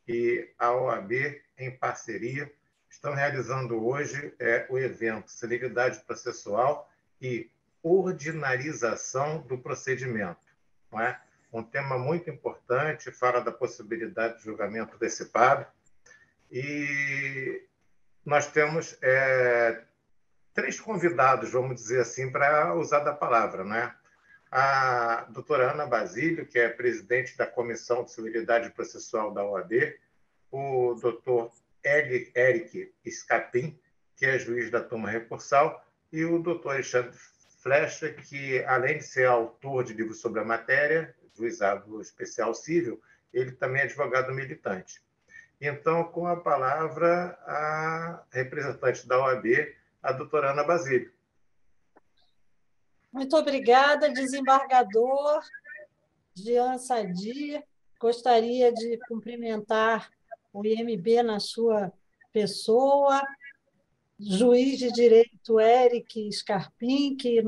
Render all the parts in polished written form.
que a OAB, em parceria, estão realizando hoje o evento Celeridade Processual e Ordinarização do Procedimento. Não é? Um tema muito importante, fala da possibilidade de julgamento antecipado, e nós temos três convidados, vamos dizer assim, para usar da palavra, né? A doutora Ana Basílio, que é presidente da Comissão de Celeridade Processual da OAB, o doutor Eric Scapin, que é juiz da turma recursal, e o doutor Alexandre Flecha, que, além de ser autor de livros sobre a matéria, juizado especial civil, ele também é advogado militante. Então, com a palavra, a representante da OAB, a doutora Ana Basílio. Muito obrigada, desembargador Jean Sadi. Gostaria de cumprimentar o IMB na sua pessoa, juiz de direito Eric Scarpim, que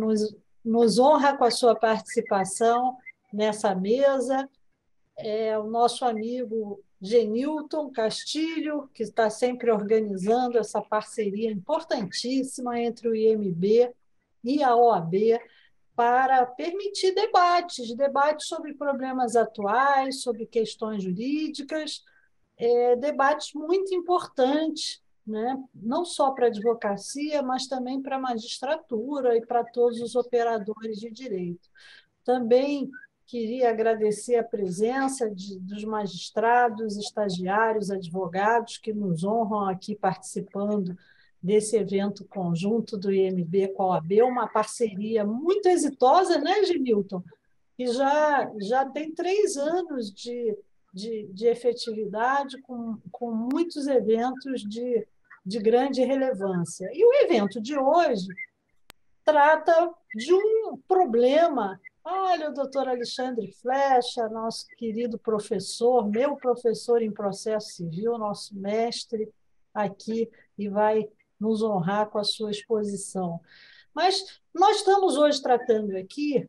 nos honra com a sua participação nessa mesa, o nosso amigo Genilton Castilho, que está sempre organizando essa parceria importantíssima entre o IMB e a OAB para permitir debates sobre problemas atuais, sobre questões jurídicas, debates muito importantes, né? Não só para a advocacia, mas também para a magistratura e para todos os operadores de direito. Também queria agradecer a presença dos magistrados, estagiários, advogados que nos honram aqui participando desse evento conjunto do IMB com a OAB, uma parceria muito exitosa, né, Genilton? Que já tem 3 anos de efetividade, com muitos eventos de grande relevância. E o evento de hoje trata de um problema. Olha, o doutor Alexandre Flecha, nosso querido professor, meu professor em processo civil, nosso mestre aqui, e vai nos honrar com a sua exposição. Mas nós estamos hoje tratando aqui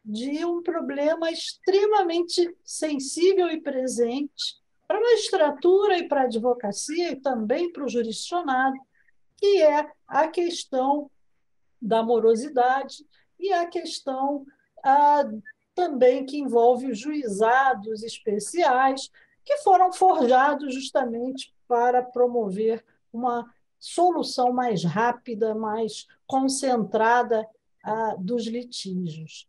de um problema extremamente sensível e presente para a magistratura e para a advocacia e também para o jurisdicionado, que é a questão da morosidade e a questão também que envolve os juizados especiais, que foram forjados justamente para promover uma solução mais rápida, mais concentrada dos litígios.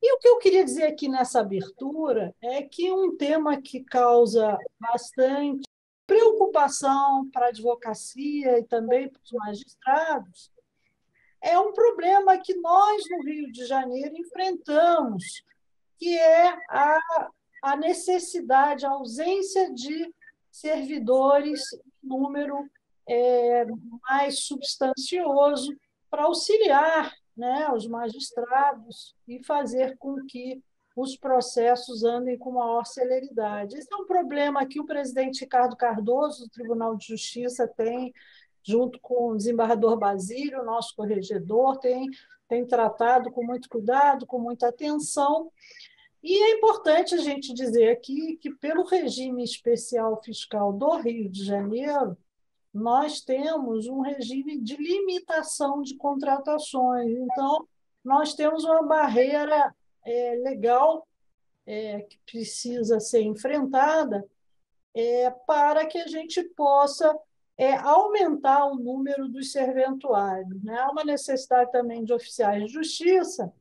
E o que eu queria dizer aqui nessa abertura é que um tema que causa bastante preocupação para a advocacia e também para os magistrados é um problema que nós, no Rio de Janeiro, enfrentamos, que é a necessidade, a ausência de servidores em número mais substancioso para auxiliar, né, os magistrados e fazer com que os processos andem com maior celeridade. Esse é um problema que o presidente Ricardo Cardoso, do Tribunal de Justiça, tem, junto com o desembargador Basílio, nosso corregedor, tem tratado com muito cuidado, com muita atenção. E é importante a gente dizer aqui que, pelo regime especial fiscal do Rio de Janeiro, nós temos um regime de limitação de contratações. Então, nós temos uma barreira legal que precisa ser enfrentada para que a gente possa aumentar o número dos serventuários, né? Há uma necessidade também de oficiais de justiça.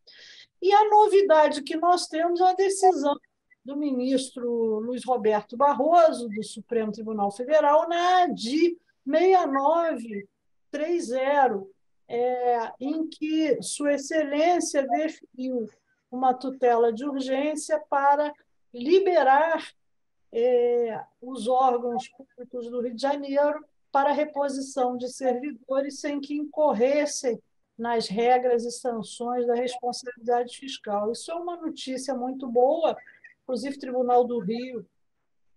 E a novidade que nós temos é a decisão do ministro Luiz Roberto Barroso, do Supremo Tribunal Federal, na ADI 6930, em que Sua Excelência definiu uma tutela de urgência para liberar os órgãos públicos do Rio de Janeiro para a reposição de servidores sem que incorressem nas regras e sanções da responsabilidade fiscal. Isso é uma notícia muito boa, inclusive o Tribunal do Rio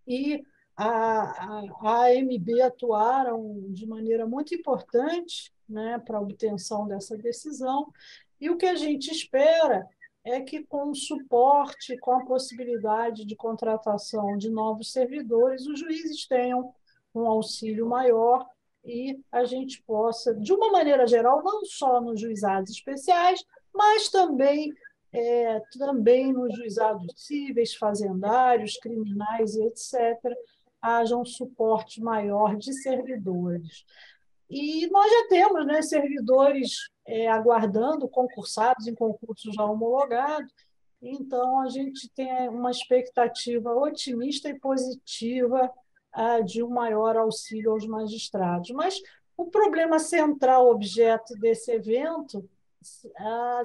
e a AMB atuaram de maneira muito importante, né, para a obtenção dessa decisão, e o que a gente espera é que com o suporte, com a possibilidade de contratação de novos servidores, os juízes tenham um auxílio maior e a gente possa, de uma maneira geral, não só nos juizados especiais, mas também nos juizados cíveis, fazendários, criminais e etc., haja um suporte maior de servidores. E nós já temos, né, servidores aguardando, concursados em concursos já homologados, então a gente tem uma expectativa otimista e positiva de um maior auxílio aos magistrados. Mas o problema central, objeto desse evento,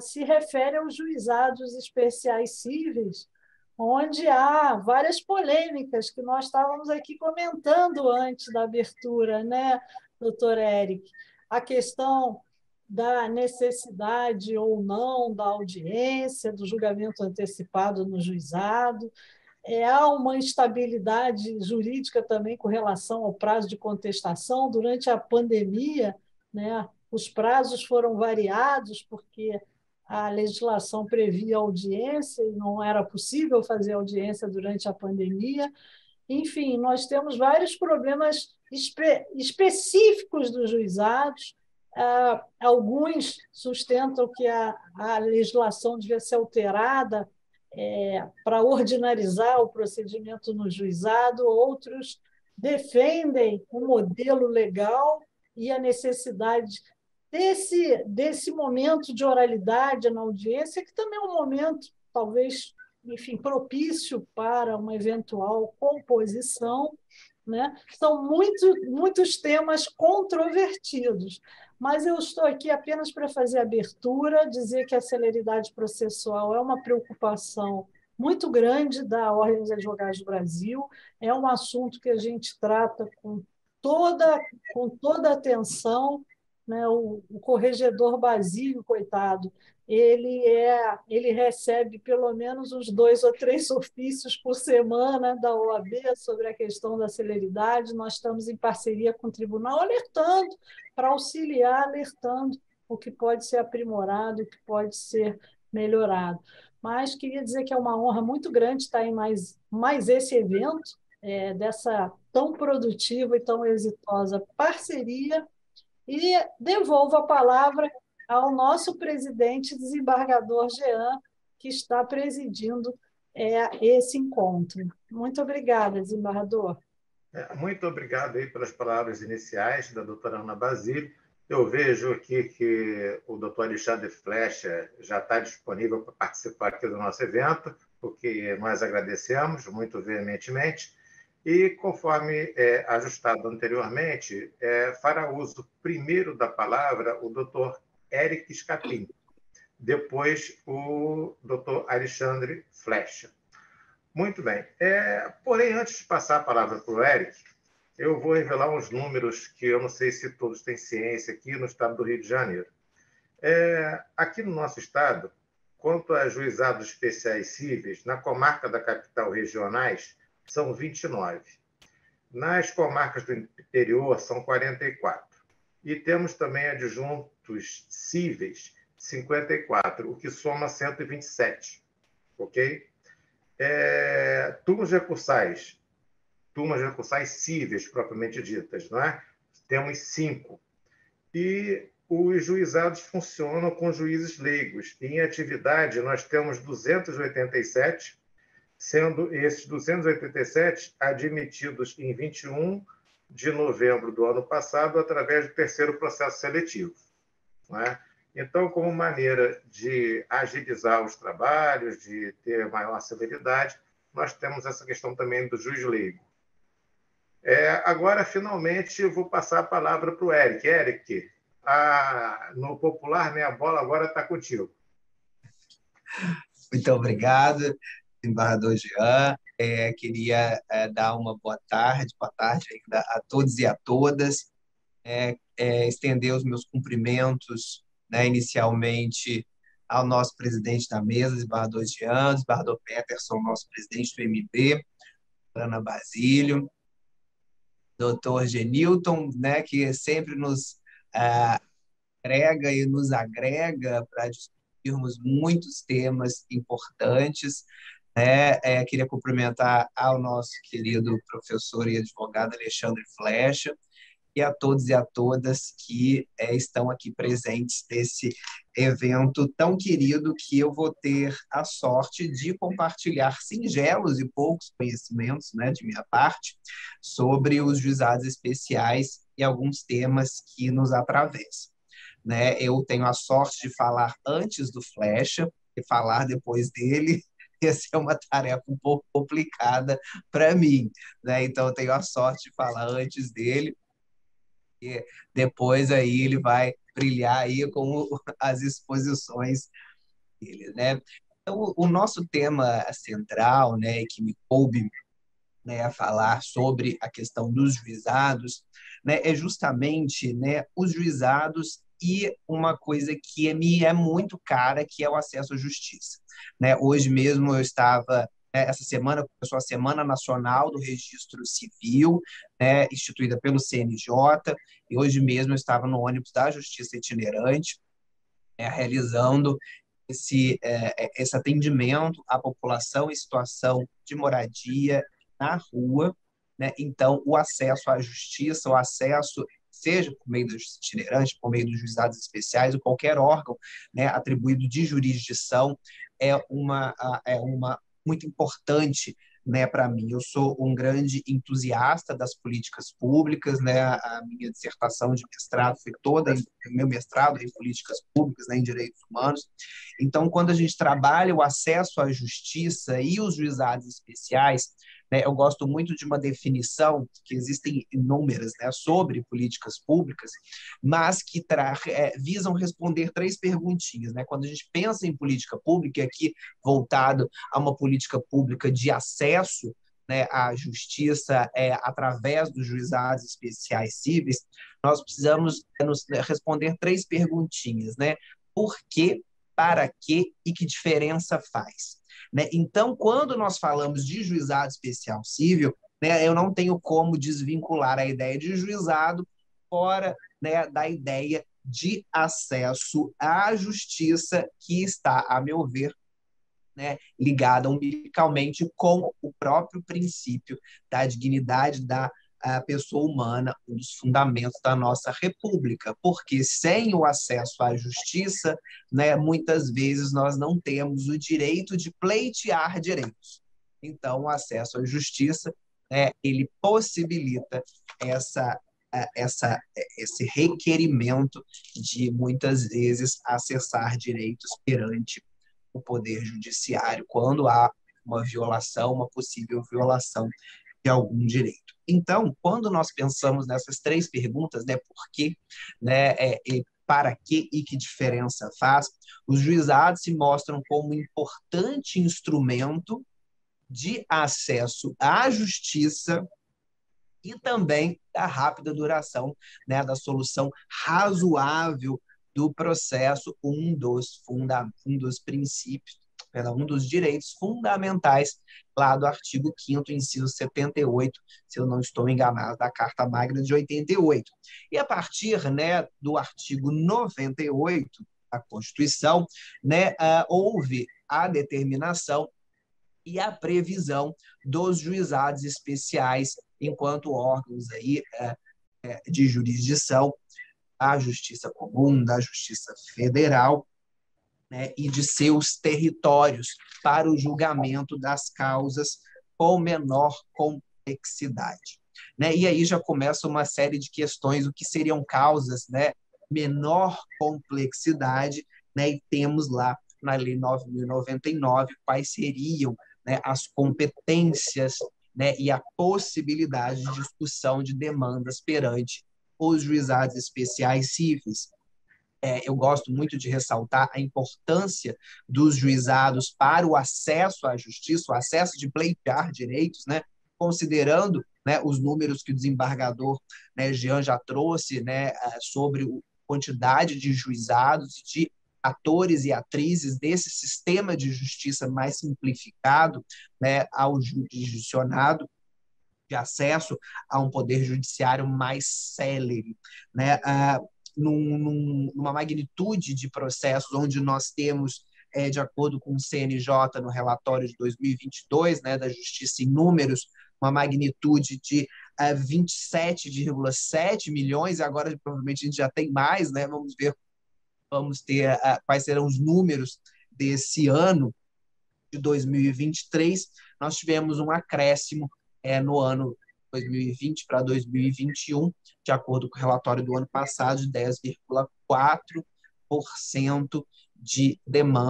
se refere aos juizados especiais cíveis, onde há várias polêmicas que nós estávamos aqui comentando antes da abertura, né, doutor Eric? A questão da necessidade ou não da audiência, do julgamento antecipado no juizado. Há uma instabilidade jurídica também com relação ao prazo de contestação. Durante a pandemia, né, os prazos foram variados, porque a legislação previa audiência e não era possível fazer audiência durante a pandemia. Enfim, nós temos vários problemas específicos dos juizados. Alguns sustentam que a legislação devia ser alterada para ordinarizar o procedimento no juizado, outros defendem o modelo legal e a necessidade desse momento de oralidade na audiência, que também é um momento, talvez, enfim, propício para uma eventual composição, né? São muitos temas controvertidos, mas eu estou aqui apenas para fazer abertura, dizer que a celeridade processual é uma preocupação muito grande da Ordem dos Advogados do Brasil, é um assunto que a gente trata com toda atenção, né? O corregedor Basílio, coitado, ele recebe pelo menos uns 2 ou 3 ofícios por semana da OAB sobre a questão da celeridade. Nós estamos em parceria com o tribunal, alertando, para auxiliar, alertando o que pode ser aprimorado, o que pode ser melhorado. Mas queria dizer que é uma honra muito grande estar em mais esse evento, dessa tão produtiva e tão exitosa parceria, e devolvo a palavra ao nosso presidente, desembargador Jean, que está presidindo esse encontro. Muito obrigada, desembargador. Muito obrigado aí pelas palavras iniciais da doutora Ana Basílio. Eu vejo aqui que o doutor Alexandre Flecha já está disponível para participar aqui do nosso evento, o que nós agradecemos muito veementemente. E, conforme ajustado anteriormente, fará uso primeiro da palavra o doutor Eric Scapim, depois o doutor Alexandre Flecha. Muito bem. Porém, antes de passar a palavra para o Eric, eu vou revelar uns números que eu não sei se todos têm ciência aqui no estado do Rio de Janeiro. Aqui no nosso estado, quanto a juizados especiais cíveis, na comarca da capital regionais, são 29. Nas comarcas do interior, são 44. E temos também adjuntos cíveis, 54, o que soma 127. Ok? Turmas recursais cíveis, propriamente ditas, não é? Temos 5. E os juizados funcionam com juízes leigos. E, em atividade, nós temos 287, sendo esses 287 admitidos em 21 de novembro do ano passado, através do terceiro processo seletivo. Não é? Então, como maneira de agilizar os trabalhos, de ter maior celeridade, nós temos essa questão também do juiz leigo. Agora, finalmente, eu vou passar a palavra para o Eric. Eric, no popular, né, a bola agora está contigo. Muito obrigado, embaixador Jean. Queria dar uma boa tarde ainda a todos e a todas. Estender os meus cumprimentos, né, inicialmente ao nosso presidente da mesa, desembargador Jean, desembargador Peterson, nosso presidente do MB, Ana Basílio, doutor Genilton, né, que sempre nos agrega e nos agrega para discutirmos muitos temas importantes, né? Queria cumprimentar ao nosso querido professor e advogado Alexandre Flecha, e a todos e a todas que estão aqui presentes nesse evento tão querido, que eu vou ter a sorte de compartilhar singelos e poucos conhecimentos, né, de minha parte, sobre os juizados especiais e alguns temas que nos atravessam. Né? Eu tenho a sorte de falar antes do Flecha e falar depois dele. Essa é uma tarefa um pouco complicada para mim, né? Então, eu tenho a sorte de falar antes dele, e depois aí ele vai brilhar aí com as exposições dele, né? Então, o nosso tema central, né, que me coube, né, a falar sobre a questão dos juizados, né, é justamente, né, os juizados e uma coisa que me é muito cara, que é o acesso à justiça. Né? Hoje mesmo eu estava, né, essa semana começou a Semana Nacional do Registro Civil, né, instituída pelo CNJ, e hoje mesmo eu estava no ônibus da Justiça Itinerante, realizando esse atendimento à população em situação de moradia na rua, né? Então, o acesso à justiça, o acesso, seja por meio da justiça itinerante, por meio dos juizados especiais, ou qualquer órgão, né, atribuído de jurisdição, é uma muito importante, né, para mim. Eu sou um grande entusiasta das políticas públicas, né? A minha dissertação de mestrado foi toda, meu mestrado em políticas públicas, né, em direitos humanos. Então, quando a gente trabalha o acesso à justiça e os juizados especiais, né, eu gosto muito de uma definição, que existem inúmeras, né, sobre políticas públicas, mas que visam responder três perguntinhas. Né? Quando a gente pensa em política pública, e aqui voltado a uma política pública de acesso, né, à justiça através dos juizados especiais cíveis, nós precisamos responder três perguntinhas. Né? Por quê, para quê e que diferença faz? Né? Então, quando nós falamos de juizado especial civil, né, eu não tenho como desvincular a ideia de juizado fora, né, da ideia de acesso à justiça, que está, a meu ver, né, ligada umbilicalmente com o próprio princípio da dignidade da pessoa humana, um dos fundamentos da nossa república, porque sem o acesso à justiça, né, muitas vezes nós não temos o direito de pleitear direitos. Então, o acesso à justiça, ele possibilita esse requerimento de, muitas vezes, acessar direitos perante o Poder Judiciário, quando há uma violação, uma possível violação de algum direito. Então, quando nós pensamos nessas três perguntas, né, por quê, né, para quê e que diferença faz, os juizados se mostram como um importante instrumento de acesso à justiça e também da rápida duração, né, da solução razoável do processo, um dos princípios, um dos direitos fundamentais lá do artigo 5º, inciso 78, se eu não estou enganado, da Carta Magna de 88. E a partir, né, do artigo 98 da Constituição, né, houve a determinação e a previsão dos juizados especiais enquanto órgãos aí, de jurisdição da Justiça Comum, da Justiça Federal, né, e de seus territórios para o julgamento das causas com menor complexidade. Né? E aí já começa uma série de questões, o que seriam causas, né, menor complexidade, né, e temos lá na Lei 9.099 quais seriam, né, as competências, né, e a possibilidade de discussão de demandas perante os juizados especiais cíveis. Eu gosto muito de ressaltar a importância dos juizados para o acesso à justiça, o acesso de pleitear direitos, né, considerando, né, os números que o desembargador, né, Jean já trouxe, né, sobre a quantidade de juizados e de atores e atrizes desse sistema de justiça mais simplificado, né, ao jurisdicionado, de acesso a um poder judiciário mais célere. Né? numa magnitude de processos onde nós temos, de acordo com o CNJ, no relatório de 2022, né, da Justiça em Números, uma magnitude de 27,7 milhões, e agora provavelmente a gente já tem mais, né? Vamos ter quais serão os números desse ano de 2023. Nós tivemos um acréscimo no ano 2020 para 2021, de acordo com o relatório do ano passado, de 10,4% de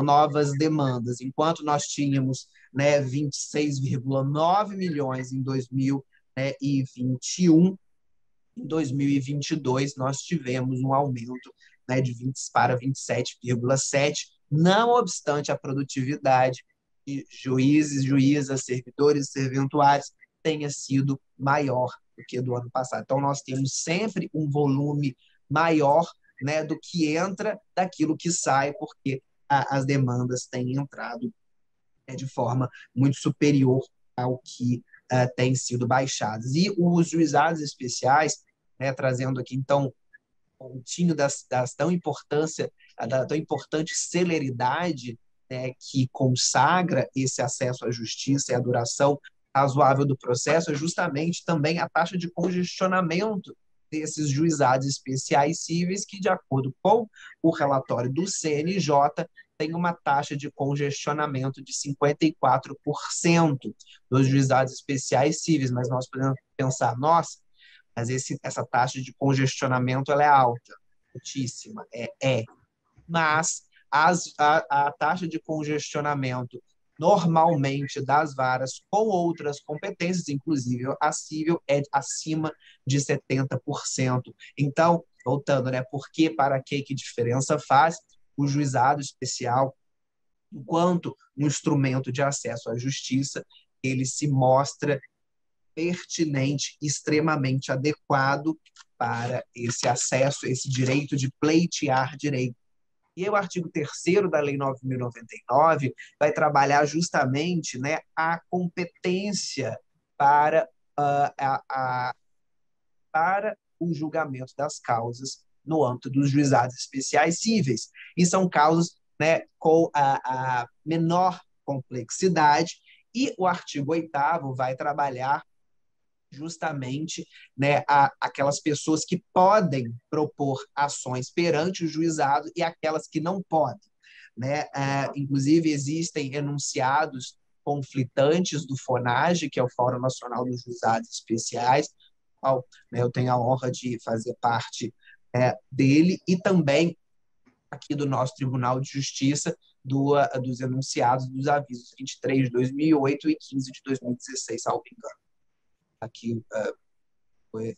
novas demandas, enquanto nós tínhamos, né, 26,9 milhões em 2021. Em 2022, nós tivemos um aumento, né, de 20 para 27,7, não obstante a produtividade de juízes, juízas, servidores e serventuários tenha sido maior do que do ano passado. Então, nós temos sempre um volume maior, né, do que entra, daquilo que sai, porque as demandas têm entrado de forma muito superior ao que têm sido baixadas. E os juizados especiais, né, trazendo aqui, então, um pontinho da tão importante celeridade, né, que consagra esse acesso à justiça e a duração razoável do processo, é justamente também a taxa de congestionamento desses juizados especiais cíveis, que, de acordo com o relatório do CNJ, tem uma taxa de congestionamento de 54% dos juizados especiais cíveis. Mas nós podemos pensar, nossa, mas essa taxa de congestionamento ela é alta, altíssima, mas a taxa de congestionamento normalmente das varas com outras competências, inclusive a cível, é acima de 70%. Então, voltando, né, por que, para que diferença faz? O juizado especial, enquanto um instrumento de acesso à justiça, ele se mostra pertinente, extremamente adequado para esse acesso, esse direito de pleitear direito. E o artigo 3º da Lei 9.099 vai trabalhar justamente, né, a competência para, para o julgamento das causas no âmbito dos juizados especiais cíveis. E são causas, né, com a menor complexidade, e o artigo 8º vai trabalhar justamente, né, aquelas pessoas que podem propor ações perante o juizado e aquelas que não podem, né? Inclusive, existem enunciados conflitantes do FONAGE, que é o Fórum Nacional dos Juizados Especiais, ao, né, eu tenho a honra de fazer parte dele, e também aqui do nosso Tribunal de Justiça, dos enunciados dos avisos 23 de 2008 e 15 de 2016, salvo engano. Aqui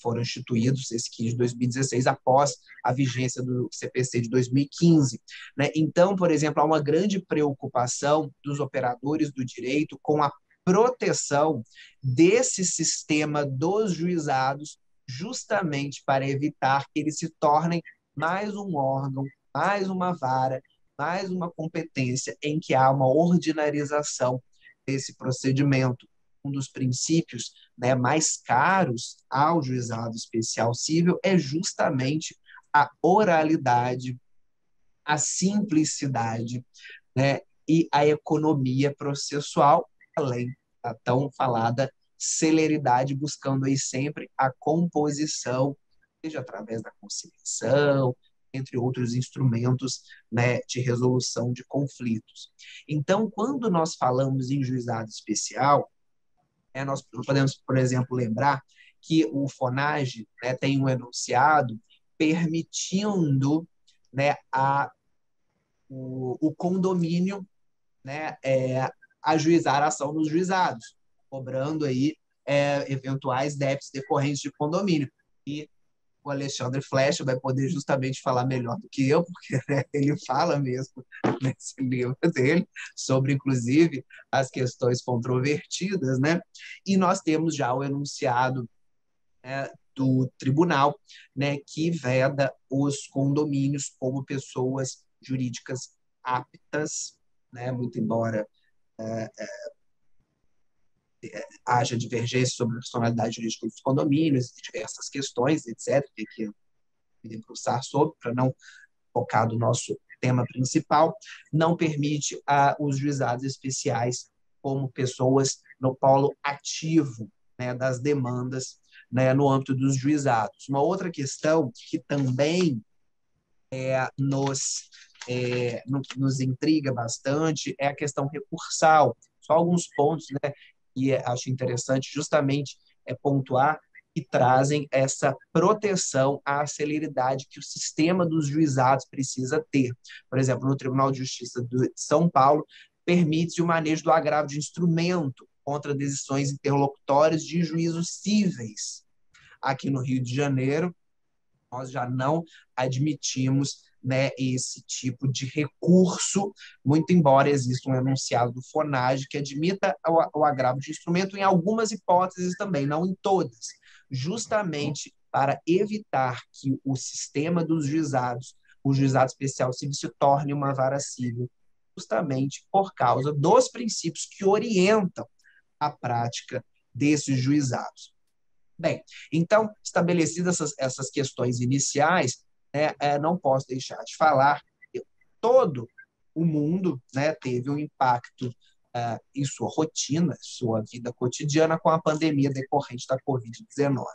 foram instituídos esse 15 de 2016 após a vigência do CPC de 2015. Né? Então, por exemplo, há uma grande preocupação dos operadores do direito com a proteção desse sistema dos juizados, justamente para evitar que eles se tornem mais um órgão, mais uma vara, mais uma competência em que há uma ordinarização desse procedimento. Um dos princípios, né, mais caros ao juizado especial cível é justamente a oralidade, a simplicidade, né, e a economia processual, além da tão falada celeridade, buscando aí sempre a composição, seja através da conciliação, entre outros instrumentos, né, de resolução de conflitos. Então, quando nós falamos em juizado especial, nós podemos, por exemplo, lembrar que o FONAGE, né, tem um enunciado permitindo, né, o condomínio, né, ajuizar a ação nos juizados, cobrando aí eventuais débitos decorrentes de condomínio. E o Alexandre Flecha vai poder justamente falar melhor do que eu, porque, né, ele fala mesmo nesse livro dele sobre, inclusive, as questões controvertidas, né? E nós temos já o enunciado do tribunal, né, que veda os condomínios como pessoas jurídicas aptas, né? Muito embora haja divergência sobre a personalidade jurídica dos condomínios, diversas questões, etc., que debruçar sobre, para não focar do nosso tema principal, não permite os juizados especiais como pessoas no polo ativo, né, das demandas, né, no âmbito dos juizados. Uma outra questão que também nos intriga bastante é a questão recursal. Só alguns pontos, né, que acho interessante justamente pontuar, que trazem essa proteção à celeridade que o sistema dos juizados precisa ter. Por exemplo, no Tribunal de Justiça de São Paulo, permite o manejo do agravo de instrumento contra decisões interlocutórias de juízos cíveis. Aqui no Rio de Janeiro, nós já não admitimos, né, esse tipo de recurso, muito embora exista um enunciado do FONAGE que admita o agravo de instrumento em algumas hipóteses também, não em todas, justamente para evitar que o sistema dos juizados, o juizado especial civil, se torne uma vara civil, justamente por causa dos princípios que orientam a prática desses juizados. Bem, então, estabelecidas essas questões iniciais, né, não posso deixar de falar que todo o mundo, né, teve um impacto em sua rotina, sua vida cotidiana com a pandemia decorrente da Covid-19.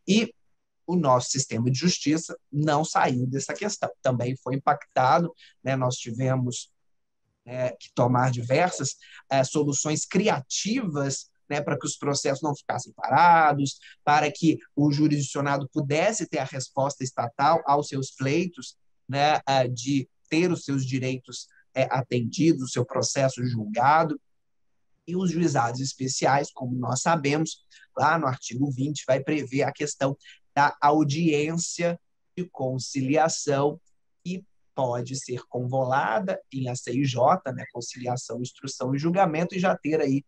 E o nosso sistema de justiça não saiu dessa questão, também foi impactado, né, nós tivemos que tomar diversas soluções criativas, né, para que os processos não ficassem parados, para que o jurisdicionado pudesse ter a resposta estatal aos seus pleitos, né, de ter os seus direitos atendidos, o seu processo julgado. E os juizados especiais, como nós sabemos, lá no artigo 20, vai prever a questão da audiência de conciliação, que pode ser convolada em ACIJ, né, conciliação, instrução e julgamento, e já ter aí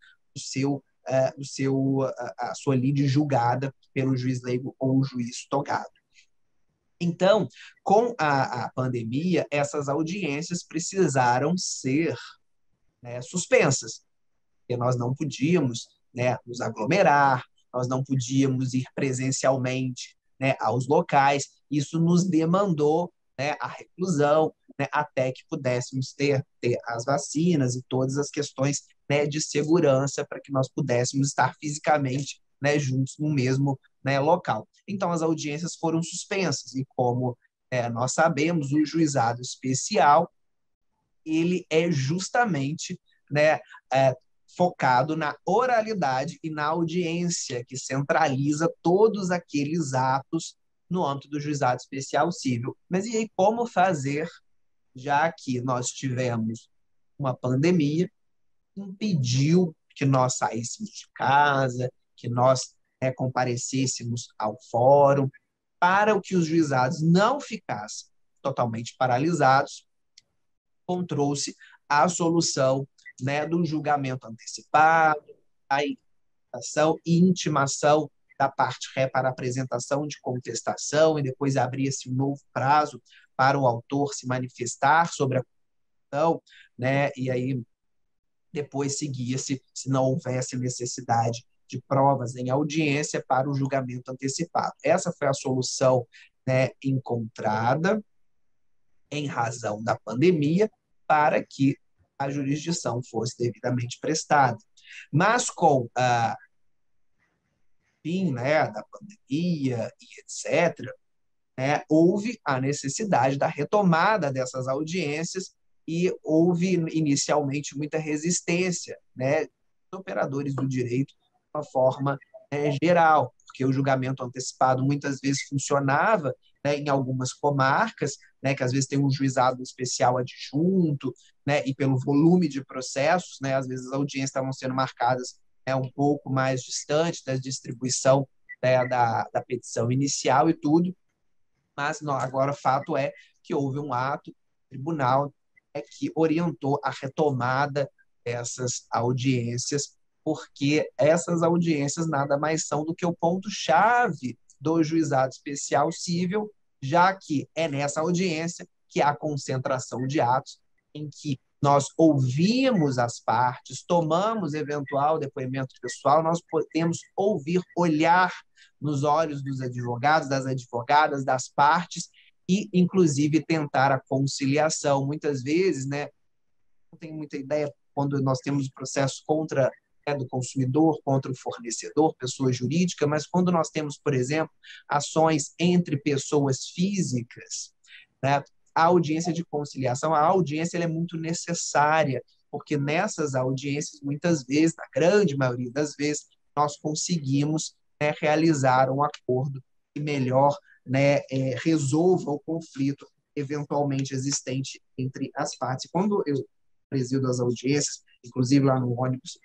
a sua lide julgada pelo juiz leigo ou o juiz togado. Então, com a pandemia, essas audiências precisaram ser, né, suspensas, porque nós não podíamos, né, nos aglomerar, nós não podíamos ir presencialmente, né, aos locais. Isso nos demandou, né, a reclusão, né, até que pudéssemos ter as vacinas e todas as questões, né, de segurança para que nós pudéssemos estar fisicamente, né, juntos no mesmo, né, local. Então, as audiências foram suspensas e, como nós sabemos, o juizado especial ele é justamente, né, focado na oralidade e na audiência, que centraliza todos aqueles atos no âmbito do juizado especial civil. Mas e aí, como fazer, já que nós tivemos uma pandemia, impediu que nós saíssemos de casa, que nós comparecêssemos ao fórum, para que os juizados não ficassem totalmente paralisados, encontrou-se a solução, né, do julgamento antecipado, a intimação e intimação da parte ré para apresentação de contestação, e depois abria-se um novo prazo para o autor se manifestar sobre a contestação, né, e aí depois seguia-se, se não houvesse necessidade de provas em audiência, para o julgamento antecipado. Essa foi a solução, né, encontrada em razão da pandemia, para que a jurisdição fosse devidamente prestada. Mas com a fim, né, da pandemia e etc., né, houve a necessidade da retomada dessas audiências e houve inicialmente muita resistência, né, dos operadores do direito de uma forma geral, porque o julgamento antecipado muitas vezes funcionava, né, em algumas comarcas, né, que às vezes tem um juizado especial adjunto, né, e pelo volume de processos, né, às vezes as audiências estavam sendo marcadas um pouco mais distante da distribuição, né, da petição inicial e tudo, mas não, agora o fato é que houve um ato tribunal que orientou a retomada dessas audiências, porque essas audiências nada mais são do que o ponto-chave do juizado especial civil, já que é nessa audiência que há concentração de atos, em que nós ouvimos as partes, tomamos eventual depoimento pessoal, nós podemos ouvir, olhar nos olhos dos advogados, das advogadas, das partes, e, inclusive, tentar a conciliação. Muitas vezes, né, não tenho muita ideia quando nós temos o processo contra do consumidor, contra o fornecedor, pessoa jurídica, mas quando nós temos, por exemplo, ações entre pessoas físicas, né, a audiência de conciliação, a audiência ela é muito necessária, porque nessas audiências, muitas vezes, na grande maioria das vezes, nós conseguimos, né, realizar um acordo que melhor, né, resolva o conflito eventualmente existente entre as partes. Quando eu presido as audiências, inclusive lá no ônibus,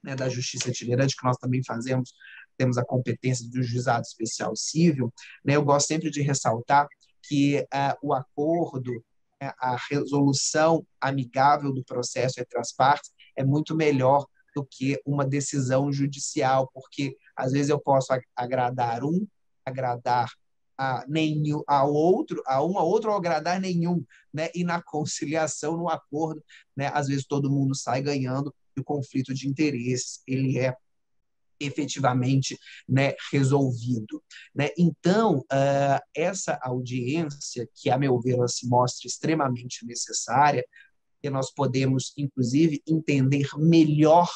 né, da Justiça Itinerante, que nós também fazemos, temos a competência do Juizado Especial Civil, né, eu gosto sempre de ressaltar que o acordo, a resolução amigável do processo entre as partes é muito melhor do que uma decisão judicial, porque às vezes eu posso agradar a um, a outro, ou agradar nenhum, né? E na conciliação, no acordo, né, às vezes todo mundo sai ganhando e o conflito de interesses ele é efetivamente, né, resolvido, né? Então, essa audiência, que a meu ver ela se mostra extremamente necessária, que nós podemos, inclusive, entender melhor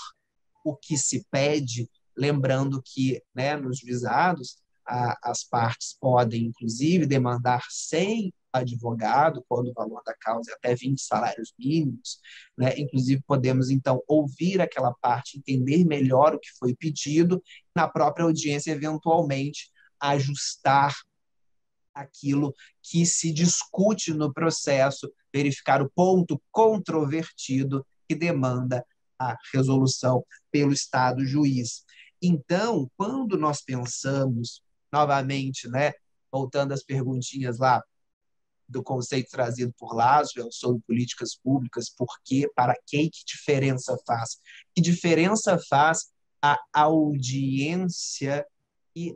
o que se pede, lembrando que, né, nos juizados, as partes podem, inclusive, demandar sem advogado, quando o valor da causa é até 20 salários mínimos, né? Inclusive, podemos, então, ouvir aquela parte, entender melhor o que foi pedido, na própria audiência, eventualmente, ajustar aquilo que se discute no processo, verificar o ponto controvertido que demanda a resolução pelo Estado juiz. Então, quando nós pensamos, novamente, né, voltando às perguntinhas lá do conceito trazido por Laswell sobre políticas públicas, por quê, para quem, que diferença faz? Que diferença faz a audiência e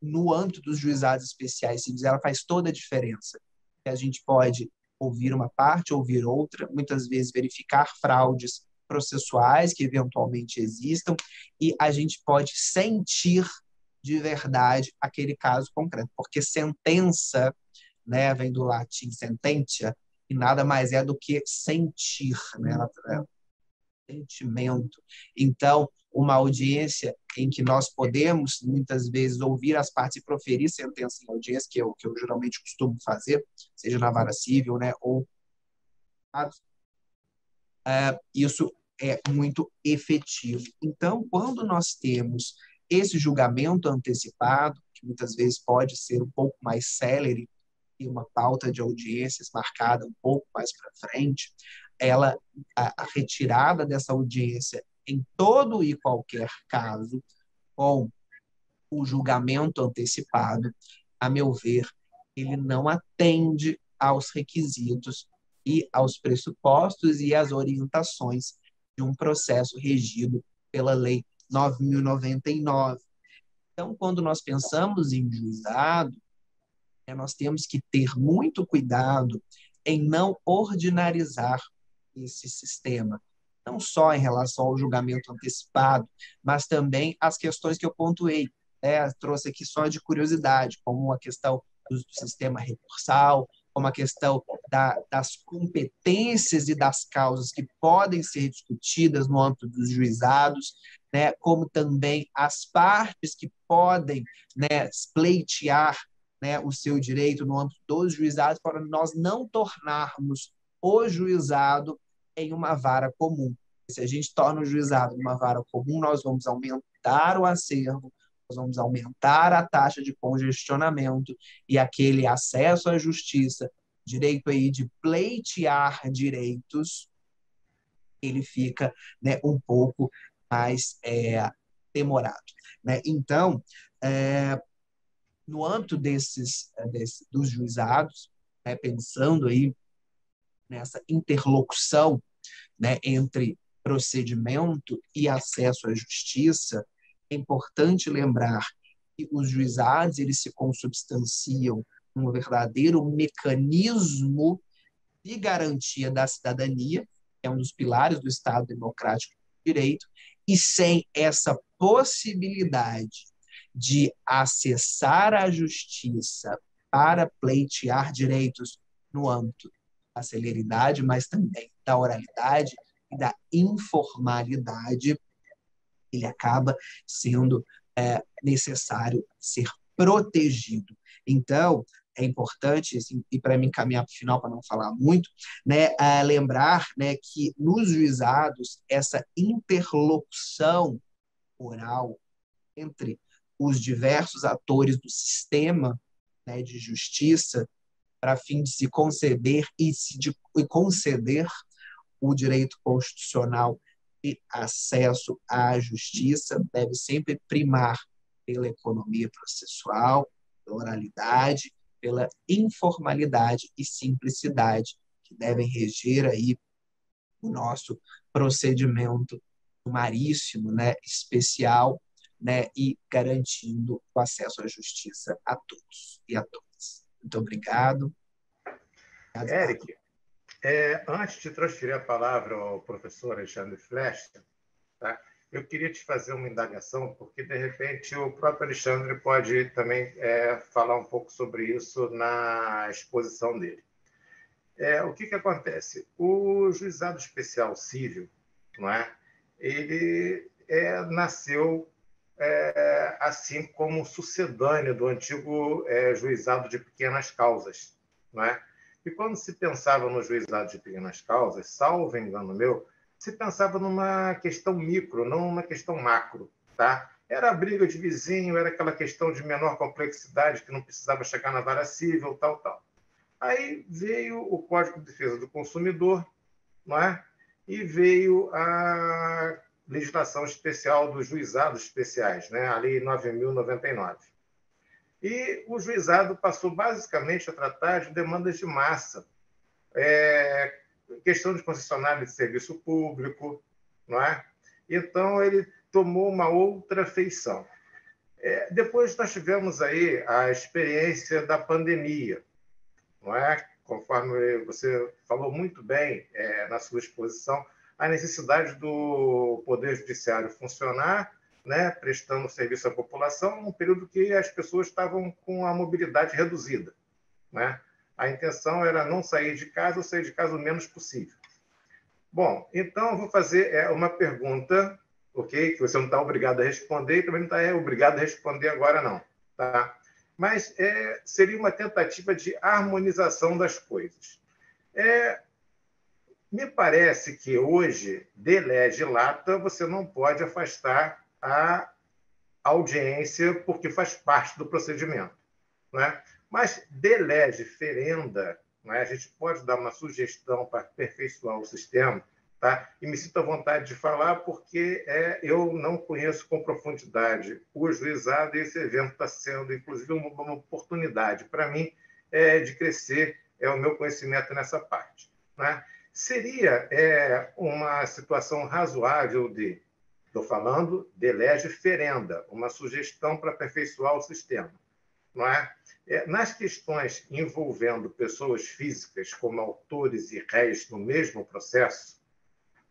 no âmbito dos juizados especiais civis, ela faz toda a diferença. A gente pode ouvir uma parte, ouvir outra, muitas vezes verificar fraudes processuais que eventualmente existam, e a gente pode sentir de verdade aquele caso concreto, porque sentença, né, vem do latim sententia, e nada mais é do que sentir, né? Sentimento. Então, uma audiência em que nós podemos, muitas vezes, ouvir as partes e proferir sentença em audiência, que eu geralmente costumo fazer, seja na vara civil, né, ou isso é muito efetivo. Então, quando nós temos esse julgamento antecipado, que muitas vezes pode ser um pouco mais célere, e uma pauta de audiências marcada um pouco mais para frente, a retirada dessa audiência em todo e qualquer caso, com o julgamento antecipado, a meu ver, ele não atende aos requisitos e aos pressupostos e às orientações de um processo regido pela Lei 9.099. Então, quando nós pensamos em juizado, nós temos que ter muito cuidado em não ordinarizar esse sistema, não só em relação ao julgamento antecipado, mas também as questões que eu pontuei, trouxe aqui só de curiosidade, como a questão do sistema recursal, como a questão das competências e das causas que podem ser discutidas no âmbito dos juizados, né, como também as partes que podem, né, pleitear, né, o seu direito no âmbito dos juizados, para nós não tornarmos o juizado em uma vara comum. Se a gente torna o juizado uma vara comum, nós vamos aumentar o acervo, nós vamos aumentar a taxa de congestionamento e aquele acesso à justiça, direito aí de pleitear direitos, ele fica, né, um pouco mais demorado, né? Então, no âmbito dos juizados, né, pensando aí nessa interlocução, né, entre procedimento e acesso à justiça, é importante lembrar que os juizados eles se consubstanciam num verdadeiro mecanismo de garantia da cidadania, que é um dos pilares do Estado Democrático de Direito, e sem essa possibilidade de acessar a justiça para pleitear direitos no âmbito da celeridade, mas também da oralidade e da informalidade, ele acaba sendo necessário ser protegido. Então, é importante, assim, e para mim caminhar para o final, para não falar muito, né, lembrar, né, que nos juizados, essa interlocução oral entre os diversos atores do sistema, né, de justiça, para fim de se conceder e conceder o direito constitucional de acesso à justiça, deve sempre primar pela economia processual, pela oralidade, pela informalidade e simplicidade, que devem reger aí o nosso procedimento sumaríssimo, né, especial, né, e garantindo o acesso à justiça a todos e a todas. Muito obrigado. Eric, antes de transferir a palavra ao professor Alexandre Flecha, tá? Eu queria te fazer uma indagação, porque, de repente, o próprio Alexandre pode também falar um pouco sobre isso na exposição dele. O que acontece? O Juizado Especial Cível, não é? Ele nasceu assim como sucedâneo do antigo Juizado de Pequenas Causas, não é? E quando se pensava no Juizado de Pequenas Causas, salvo engano meu, se pensava numa questão micro, não numa questão macro, tá? Era a briga de vizinho, era aquela questão de menor complexidade que não precisava chegar na vara civil, tal, tal. Aí veio o Código de Defesa do Consumidor, não é? E veio a legislação especial dos juizados especiais, né? A Lei 9.099. E o juizado passou basicamente a tratar de demandas de massa, questão de concessionário de serviço público, não é? Então, ele tomou uma outra feição. Depois nós tivemos aí a experiência da pandemia, não é? Conforme você falou muito bem na sua exposição, a necessidade do Poder Judiciário funcionar, né, prestando serviço à população, num período que as pessoas estavam com a mobilidade reduzida, né? A intenção era não sair de casa ou sair de casa o menos possível. Bom, então eu vou fazer uma pergunta, ok? Que você não está obrigado a responder e também não está obrigado a responder agora, não, tá? Mas seria uma tentativa de harmonização das coisas. Me parece que hoje, de lege lata, você não pode afastar a audiência porque faz parte do procedimento, né? Mas de lege ferenda, né? A gente pode dar uma sugestão para aperfeiçoar o sistema, tá? E me sinto à vontade de falar porque eu não conheço com profundidade o juizado e esse evento está sendo, inclusive, uma oportunidade para mim de crescer o meu conhecimento nessa parte, né? Seria uma situação razoável de, estou falando de lege ferenda, uma sugestão para aperfeiçoar o sistema, não é? Nas questões envolvendo pessoas físicas como autores e réis no mesmo processo,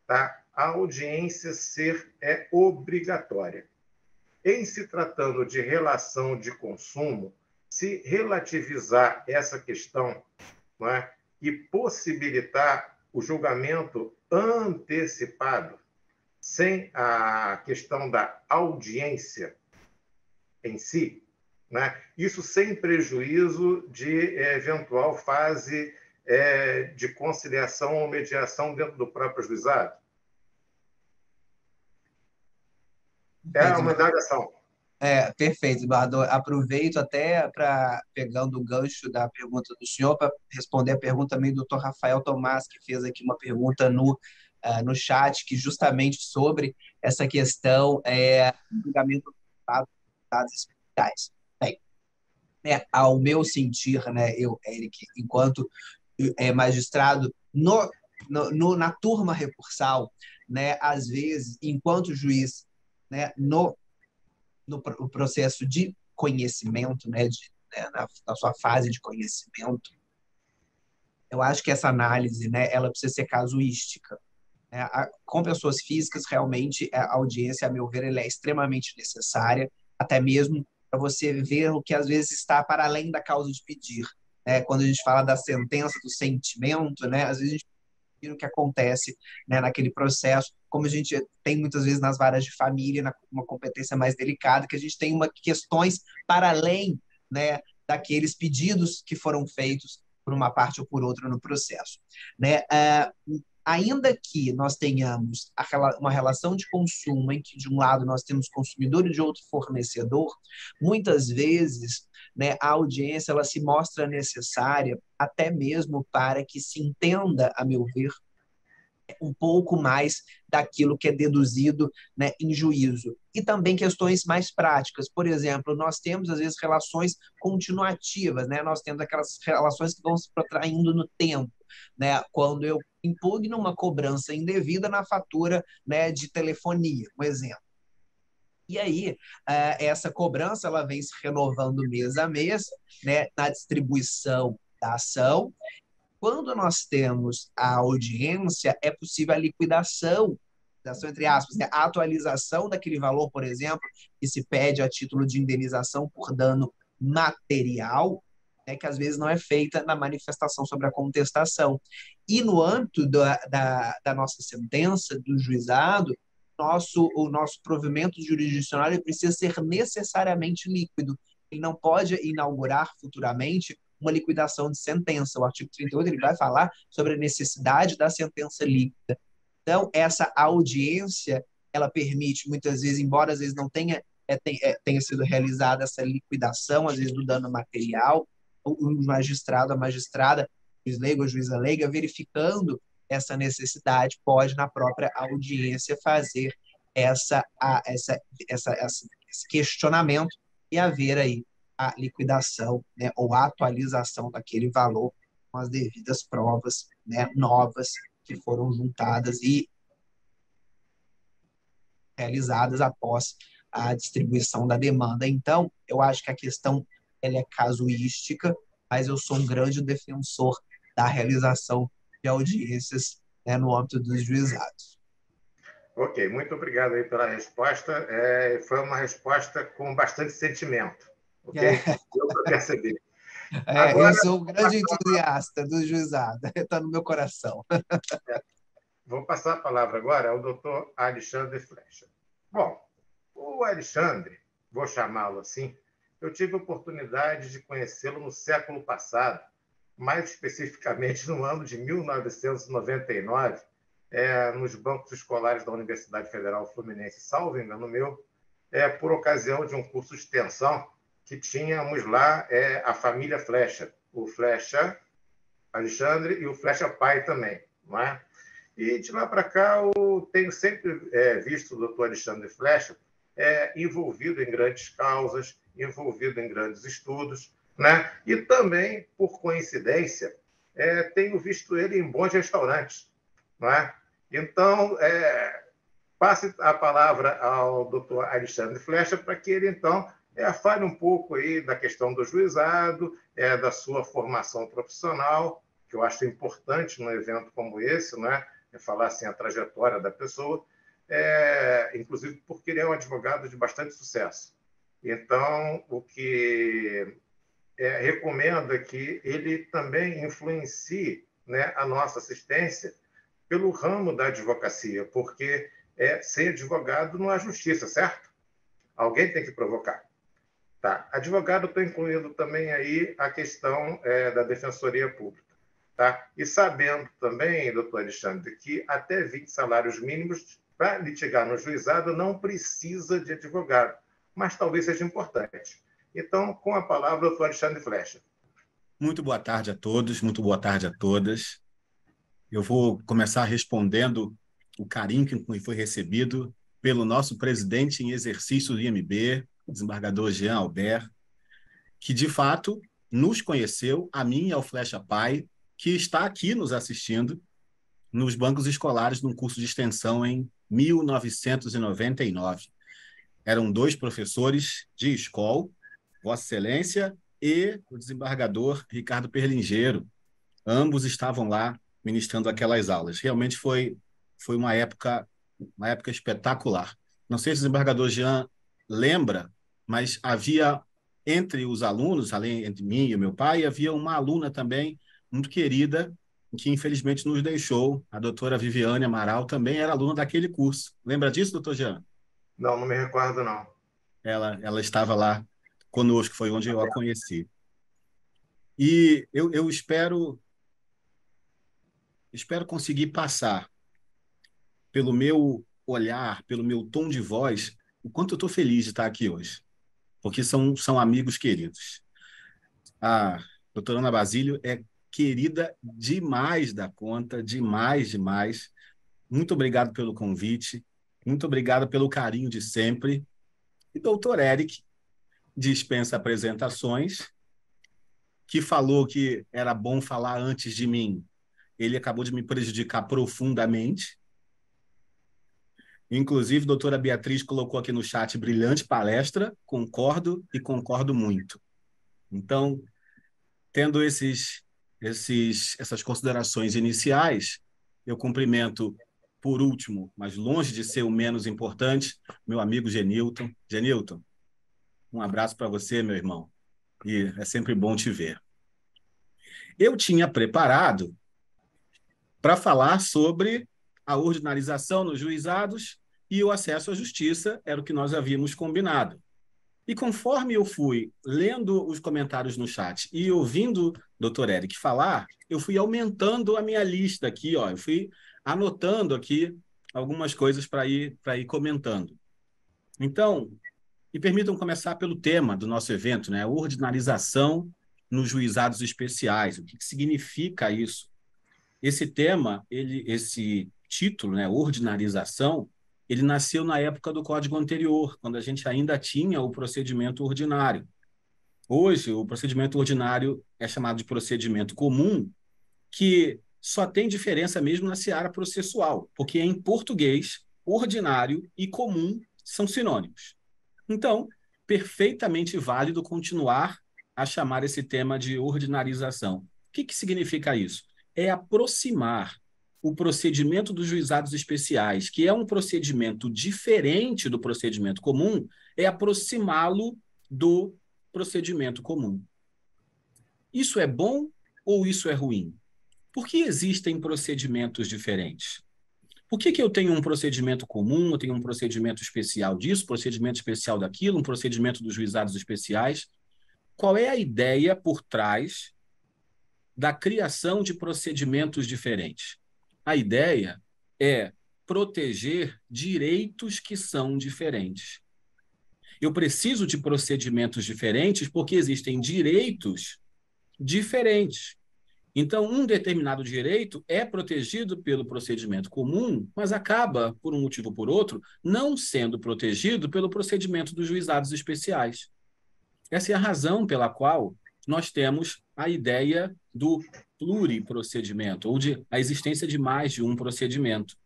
tá? A audiência ser obrigatória. Em se tratando de relação de consumo, se relativizar essa questão, não é? E possibilitar o julgamento antecipado, sem a questão da audiência em si, né? Isso sem prejuízo de eventual fase de conciliação ou mediação dentro do próprio juizado? Uma indagação. Perfeito, Eduardo. Aproveito até pegando o gancho da pergunta do senhor, para responder a pergunta também do Dr. Rafael Tomás, que fez aqui uma pergunta no chat, que justamente sobre essa questão do julgamento dos dados especiais. Bem, ao meu sentir, né, eu, Eric, enquanto magistrado, na turma recursal, né, às vezes, enquanto juiz, né, no processo de conhecimento, né, na sua fase de conhecimento, eu acho que essa análise, né, ela precisa ser casuística. Né? Com pessoas físicas, realmente, a audiência, a meu ver, ela é extremamente necessária, até mesmo para você ver o que às vezes está para além da causa de pedir. Né? Quando a gente fala da sentença do sentimento, né? Às vezes a gente o que acontece, né, naquele processo, como a gente tem muitas vezes nas varas de família, uma competência mais delicada, que a gente tem questões para além, né, daqueles pedidos que foram feitos por uma parte ou por outra no processo. Né? Ainda que nós tenhamos uma relação de consumo em que, de um lado, nós temos consumidor e de outro fornecedor, muitas vezes, né, a audiência ela se mostra necessária até mesmo para que se entenda, a meu ver, um pouco mais daquilo que é deduzido, né, em juízo. E também questões mais práticas. Por exemplo, nós temos, às vezes, relações continuativas, né? Nós temos aquelas relações que vão se protraindo no tempo. Né? Quando eu impugno uma cobrança indevida na fatura, né, de telefonia, um exemplo. E aí, essa cobrança ela vem se renovando mês a mês, né, na distribuição da ação. Quando nós temos a audiência, é possível a liquidação, entre aspas, né, a atualização daquele valor, por exemplo, que se pede a título de indenização por dano material, né, que às vezes não é feita na manifestação sobre a contestação. E no âmbito da nossa sentença, do juizado, o nosso provimento jurisdicional ele precisa ser necessariamente líquido. Ele não pode inaugurar futuramente uma liquidação de sentença. O artigo 38 ele vai falar sobre a necessidade da sentença líquida. Então, essa audiência, ela permite, muitas vezes, embora às vezes não tenha sido realizada essa liquidação, às vezes, do dano material, o magistrado, a magistrada, o juiz leigo, a juíza leiga, verificando essa necessidade, pode, na própria audiência, fazer esse questionamento e haver aí a liquidação, né, ou a atualização daquele valor com as devidas provas, né, novas que foram juntadas e realizadas após a distribuição da demanda. Então, eu acho que a questão ela é casuística, mas eu sou um grande defensor da realização de audiências, né, no âmbito dos juizados. Ok, muito obrigado aí pela resposta. Foi uma resposta com bastante sentimento. Ok? Deu para perceber. Agora, eu sou um grande entusiasta do juizado, está no meu coração. Vou passar a palavra agora ao doutor Alexandre Flecha. Bom, o Alexandre, vou chamá-lo assim, eu tive a oportunidade de conhecê-lo no século passado, mais especificamente no ano de 1999, nos bancos escolares da Universidade Federal Fluminense, salvo engano meu, por ocasião de um curso de extensão que tínhamos lá a família Flecha, o Flecha Alexandre e o Flecha pai também, não é? E de lá para cá eu tenho sempre visto o doutor Alexandre Flecha envolvido em grandes causas, envolvido em grandes estudos, né? E também, por coincidência, tenho visto ele em bons restaurantes, não é? Então, passe a palavra ao doutor Alexandre Flecha para que ele, então, fale um pouco aí da questão do juizado, da sua formação profissional, que eu acho importante num evento como esse, né? Falar assim, a trajetória da pessoa, inclusive porque ele é um advogado de bastante sucesso. Então, o que recomendo é que ele também influencie, né, a nossa assistência pelo ramo da advocacia, porque ser advogado não é justiça, certo? Alguém tem que provocar. Tá. Advogado, estou incluindo também aí a questão da Defensoria Pública. Tá? E sabendo também, doutor Alexandre, que até 20 salários mínimos para litigar no juizado não precisa de advogado, mas talvez seja importante. Então, com a palavra, doutor Alexandre Flecha. Muito boa tarde a todos, muito boa tarde a todas. Eu vou começar respondendo o carinho que foi recebido pelo nosso presidente em exercício do IMB, o desembargador Jean Albert, que, de fato, nos conheceu, a mim e ao Flecha Pai, que está aqui nos assistindo nos bancos escolares num curso de extensão em 1999. Eram 2 professores de escola, Vossa Excelência e o desembargador Ricardo Perlingeiro. Ambos estavam lá ministrando aquelas aulas. Realmente foi uma época espetacular. Não sei se o desembargador Jean lembra mas havia entre os alunos, além de mim e meu pai, havia uma aluna também muito querida, que infelizmente nos deixou, a doutora Viviane Amaral, também era aluna daquele curso. Lembra disso, doutor Jean? Não, não me recordo, não. Ela estava lá conosco, foi onde eu a conheci. E eu espero conseguir passar pelo meu olhar, pelo meu tom de voz, o quanto eu estou feliz de estar aqui hoje, porque são amigos queridos. A doutora Ana Basílio é querida demais da conta, demais, demais. Muito obrigado pelo convite, muito obrigado pelo carinho de sempre. E doutor Eric dispensa apresentações, que falou que era bom falar antes de mim. Ele acabou de me prejudicar profundamente. Inclusive, a doutora Beatriz colocou aqui no chat brilhante palestra, concordo e concordo muito. Então, tendo essas considerações iniciais, eu cumprimento, por último, mas longe de ser o menos importante, meu amigo Genilton. Genilton, um abraço para você, meu irmão, e é sempre bom te ver. Eu tinha preparado para falar sobre a ordinarização nos juizados e o acesso à justiça, era o que nós havíamos combinado. E conforme eu fui lendo os comentários no chat e ouvindo o doutor Eric falar, eu fui aumentando a minha lista aqui, ó, eu fui anotando aqui algumas coisas para ir comentando. Então, me permitam começar pelo tema do nosso evento, né? Ordinarização nos juizados especiais. O que significa isso? Esse tema, esse título, né, ordinarização, ele nasceu na época do Código anterior, quando a gente ainda tinha o procedimento ordinário. Hoje, o procedimento ordinário é chamado de procedimento comum, que só tem diferença mesmo na seara processual, porque em português, ordinário e comum são sinônimos. Então, perfeitamente válido continuar a chamar esse tema de ordinarização. O que significa isso? É aproximar o procedimento dos juizados especiais, que é um procedimento diferente do procedimento comum, é aproximá-lo do procedimento comum. Isso é bom ou isso é ruim? Por que existem procedimentos diferentes? Por que eu tenho um procedimento comum, eu tenho um procedimento especial disso, procedimento especial daquilo, um procedimento dos juizados especiais? Qual é a ideia por trás da criação de procedimentos diferentes? A ideia é proteger direitos que são diferentes. Eu preciso de procedimentos diferentes porque existem direitos diferentes. Então, um determinado direito é protegido pelo procedimento comum, mas acaba, por um motivo ou por outro, não sendo protegido pelo procedimento dos juizados especiais. Essa é a razão pela qual nós temos a ideia do pluriprocedimento, ou de a existência de mais de um procedimento.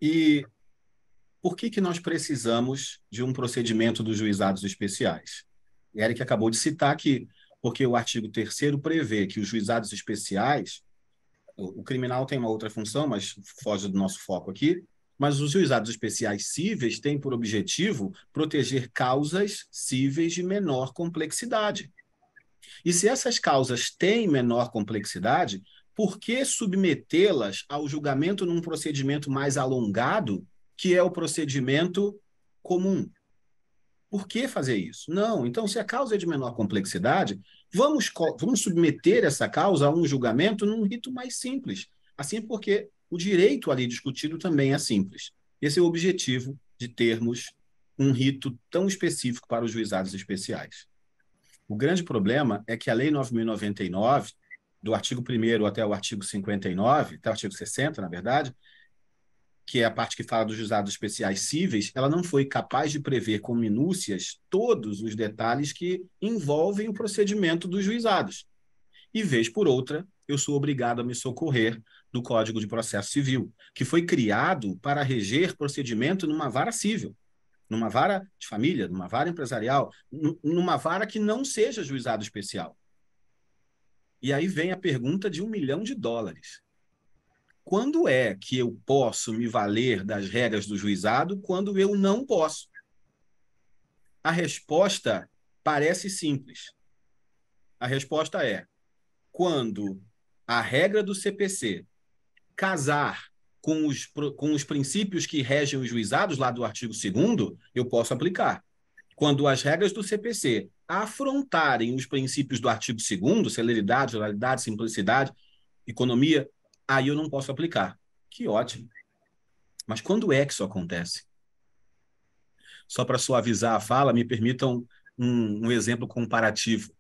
E por que nós precisamos de um procedimento dos juizados especiais? Eric acabou de citar aqui, porque o artigo 3º prevê que os juizados especiais, o criminal tem uma outra função, mas foge do nosso foco aqui, mas os juizados especiais cíveis têm por objetivo proteger causas cíveis de menor complexidade. E se essas causas têm menor complexidade, por que submetê-las ao julgamento num procedimento mais alongado, que é o procedimento comum? Por que fazer isso? Não. Então, se a causa é de menor complexidade, vamos submeter essa causa a um julgamento num rito mais simples. Assim, porque o direito ali discutido também é simples. Esse é o objetivo de termos um rito tão específico para os juizados especiais. O grande problema é que a Lei 9.099, do artigo 1º até o artigo 59, até o artigo 60, na verdade, que é a parte que fala dos juizados especiais cíveis, ela não foi capaz de prever com minúcias todos os detalhes que envolvem o procedimento dos juizados. E, vez por outra, eu sou obrigado a me socorrer do Código de Processo Civil, que foi criado para reger procedimento numa vara civil, numa vara de família, numa vara empresarial, numa vara que não seja juizado especial. E aí vem a pergunta de $1 milhão. Quando é que eu posso me valer das regras do juizado quando eu não posso? A resposta parece simples. A resposta é: quando a regra do CPC casar com os princípios que regem os juizados, lá do artigo 2º, eu posso aplicar. Quando as regras do CPC afrontarem os princípios do artigo 2º, celeridade, oralidade, simplicidade, economia, aí eu não posso aplicar. Que ótimo. Mas quando é que isso acontece? Só para suavizar a fala, me permitam um exemplo comparativo.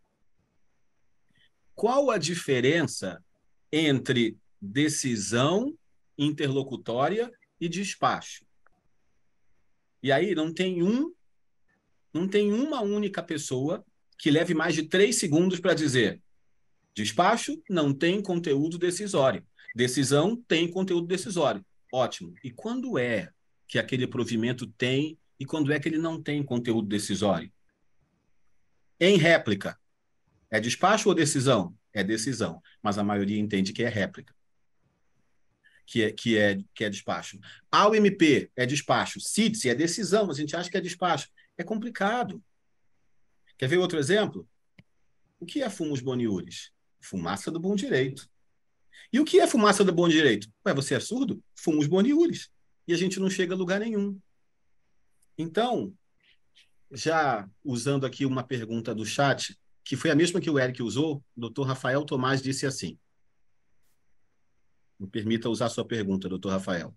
Qual a diferença entre decisão interlocutória e despacho? E aí não tem uma única pessoa que leve mais de 3 segundos para dizer: despacho não tem conteúdo decisório, decisão tem conteúdo decisório. Ótimo. E quando é que aquele provimento tem e quando é que ele não tem conteúdo decisório? Em réplica, é despacho ou decisão? É decisão, mas a maioria entende que é réplica, que é despacho. Ao MP é despacho, CITES é decisão, mas a gente acha que é despacho. É complicado. Quer ver outro exemplo? O que é fumus boniuris? Fumaça do bom direito. E o que é fumaça do bom direito? Ué, você é surdo? Fumus boniuris. E a gente não chega a lugar nenhum. Então, já usando aqui uma pergunta do chat, que foi a mesma que o Eric usou, o Dr. Rafael Tomás disse assim. Me permita usar sua pergunta, Dr. Rafael.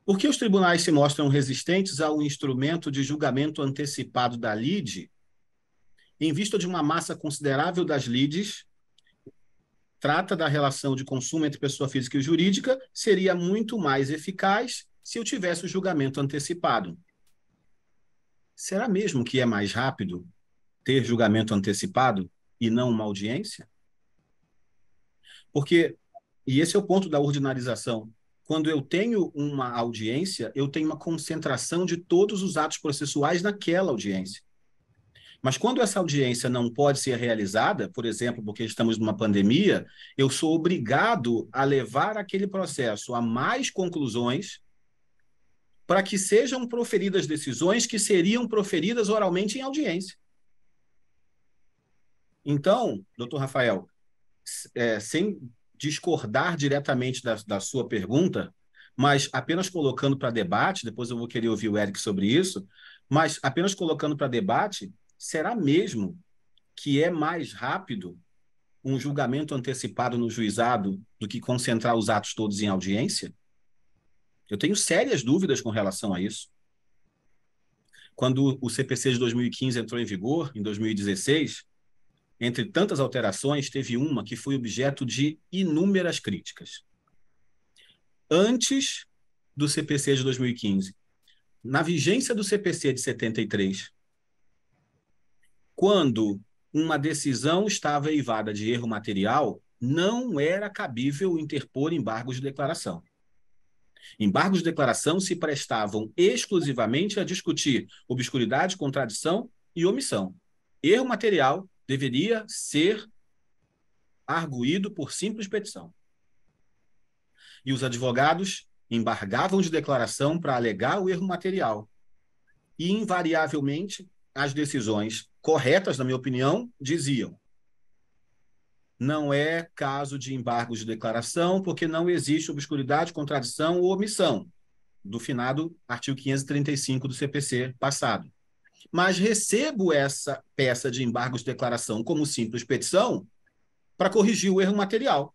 Por que os tribunais se mostram resistentes ao instrumento de julgamento antecipado da lide, em vista de uma massa considerável das lides, trata da relação de consumo entre pessoa física e jurídica, seria muito mais eficaz se eu tivesse o julgamento antecipado? Será mesmo que é mais rápido ter julgamento antecipado e não uma audiência? Porque, e esse é o ponto da ordinarização, quando eu tenho uma audiência, eu tenho uma concentração de todos os atos processuais naquela audiência. Mas quando essa audiência não pode ser realizada, por exemplo, porque estamos numa pandemia, eu sou obrigado a levar aquele processo a mais conclusões para que sejam proferidas decisões que seriam proferidas oralmente em audiência. Então, doutor Rafael, sem discordar diretamente da sua pergunta, mas apenas colocando para debate, depois eu vou querer ouvir o Eric sobre isso, mas apenas colocando para debate, será mesmo que é mais rápido um julgamento antecipado no juizado do que concentrar os atos todos em audiência? Eu tenho sérias dúvidas com relação a isso. Quando o CPC de 2015 entrou em vigor, em 2016, entre tantas alterações, teve uma que foi objeto de inúmeras críticas. Antes do CPC de 2015, na vigência do CPC de 73, quando uma decisão estava eivada de erro material, não era cabível interpor embargos de declaração. Embargos de declaração se prestavam exclusivamente a discutir obscuridade, contradição e omissão. Erro material deveria ser arguído por simples petição. E os advogados embargavam de declaração para alegar o erro material. E, invariavelmente, as decisões corretas, na minha opinião, diziam: não é caso de embargo de declaração, porque não existe obscuridade, contradição ou omissão, do finado artigo 535 do CPC passado. Mas recebo essa peça de embargos de declaração como simples petição para corrigir o erro material.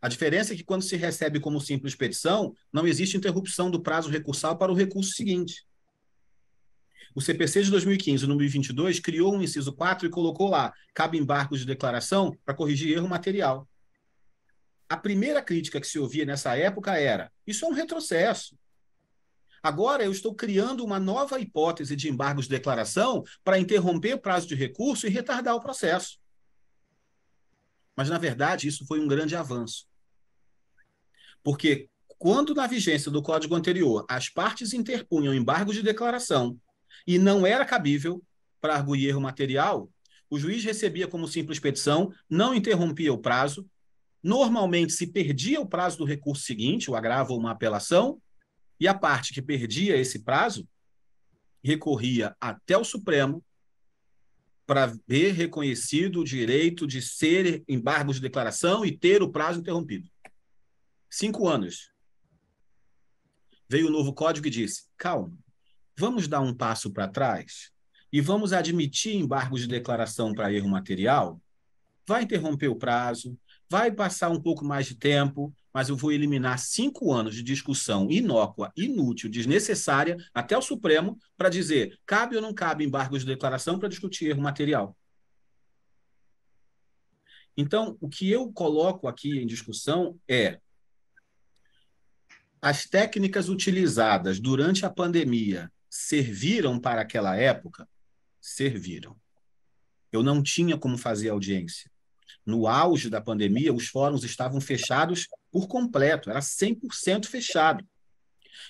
A diferença é que, quando se recebe como simples petição, não existe interrupção do prazo recursal para o recurso seguinte. O CPC de 2015, número 22, criou um inciso 4 e colocou lá: cabe embargos de declaração para corrigir erro material. A primeira crítica que se ouvia nessa época era: isso é um retrocesso. Agora eu estou criando uma nova hipótese de embargos de declaração para interromper o prazo de recurso e retardar o processo. Mas, na verdade, isso foi um grande avanço. Porque, quando na vigência do Código anterior as partes interpunham embargos de declaração e não era cabível para arguir erro material, o juiz recebia como simples petição, não interrompia o prazo, normalmente se perdia o prazo do recurso seguinte, o agravo ou uma apelação, E a parte que perdia esse prazo recorria até o Supremo para ver reconhecido o direito de ser embargo de declaração e ter o prazo interrompido. 5 anos. Veio o novo código e disse, calma, vamos dar um passo para trás e vamos admitir embargos de declaração para erro material? Vai interromper o prazo, vai passar um pouco mais de tempo, mas eu vou eliminar 5 anos de discussão inócua, inútil, desnecessária, até o Supremo, para dizer cabe ou não cabe embargos de declaração para discutir erro material. Então, o que eu coloco aqui em discussão é as técnicas utilizadas durante a pandemia serviram para aquela época? Serviram. Eu não tinha como fazer audiência. No auge da pandemia, os fóruns estavam fechados por completo, era 100% fechado.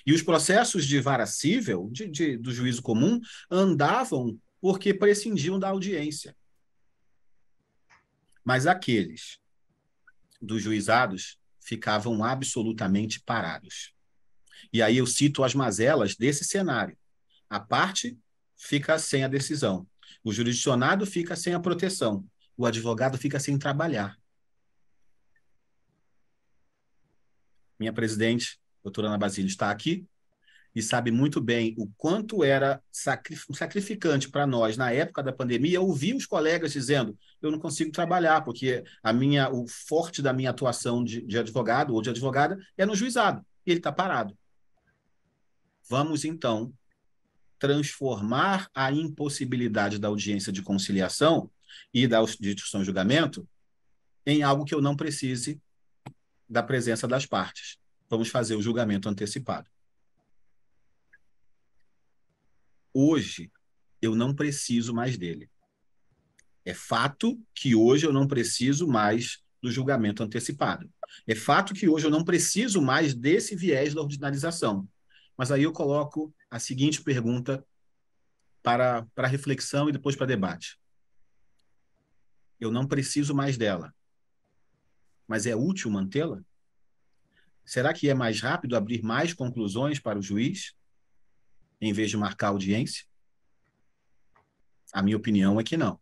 E os processos de vara cível, do juízo comum, andavam porque prescindiam da audiência. Mas aqueles dos juizados ficavam absolutamente parados. E aí eu cito as mazelas desse cenário. A parte fica sem a decisão. O jurisdicionado fica sem a proteção. O advogado fica sem trabalhar. Minha presidente, doutora Ana Basílio, está aqui e sabe muito bem o quanto era sacrificante para nós, na época da pandemia, ouvir os colegas dizendo eu não consigo trabalhar, porque o forte da minha atuação de advogado ou de advogada é no juizado, e ele está parado. Vamos, então, transformar a impossibilidade da audiência de conciliação e da discussão e julgamento em algo que eu não precise da presença das partes. Vamos fazer o julgamento antecipado. Hoje, eu não preciso mais dele. É fato que hoje eu não preciso mais do julgamento antecipado. É fato que hoje eu não preciso mais desse viés da ordinarização. Mas aí eu coloco a seguinte pergunta para reflexão e depois para debate. Eu não preciso mais dela, mas é útil mantê-la? Será que é mais rápido abrir mais conclusões para o juiz, em vez de marcar audiência? A minha opinião é que não.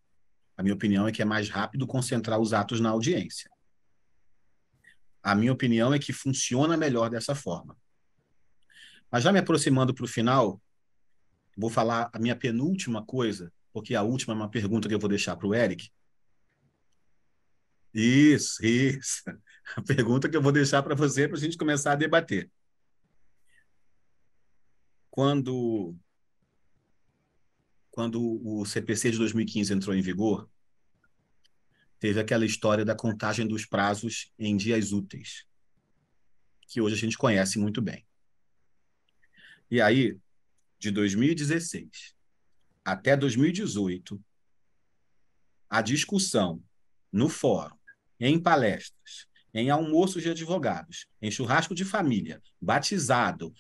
A minha opinião é que é mais rápido concentrar os atos na audiência. A minha opinião é que funciona melhor dessa forma. Mas já me aproximando para o final, vou falar a minha penúltima coisa, porque a última é uma pergunta que eu vou deixar para o Eric. Isso. A pergunta que eu vou deixar para você para a gente começar a debater. Quando o CPC de 2015 entrou em vigor, teve aquela história da contagem dos prazos em dias úteis, que hoje a gente conhece muito bem. E aí, de 2016 até 2018, a discussão no fórum, em palestras, em almoços de advogados, em churrasco de família, batizado,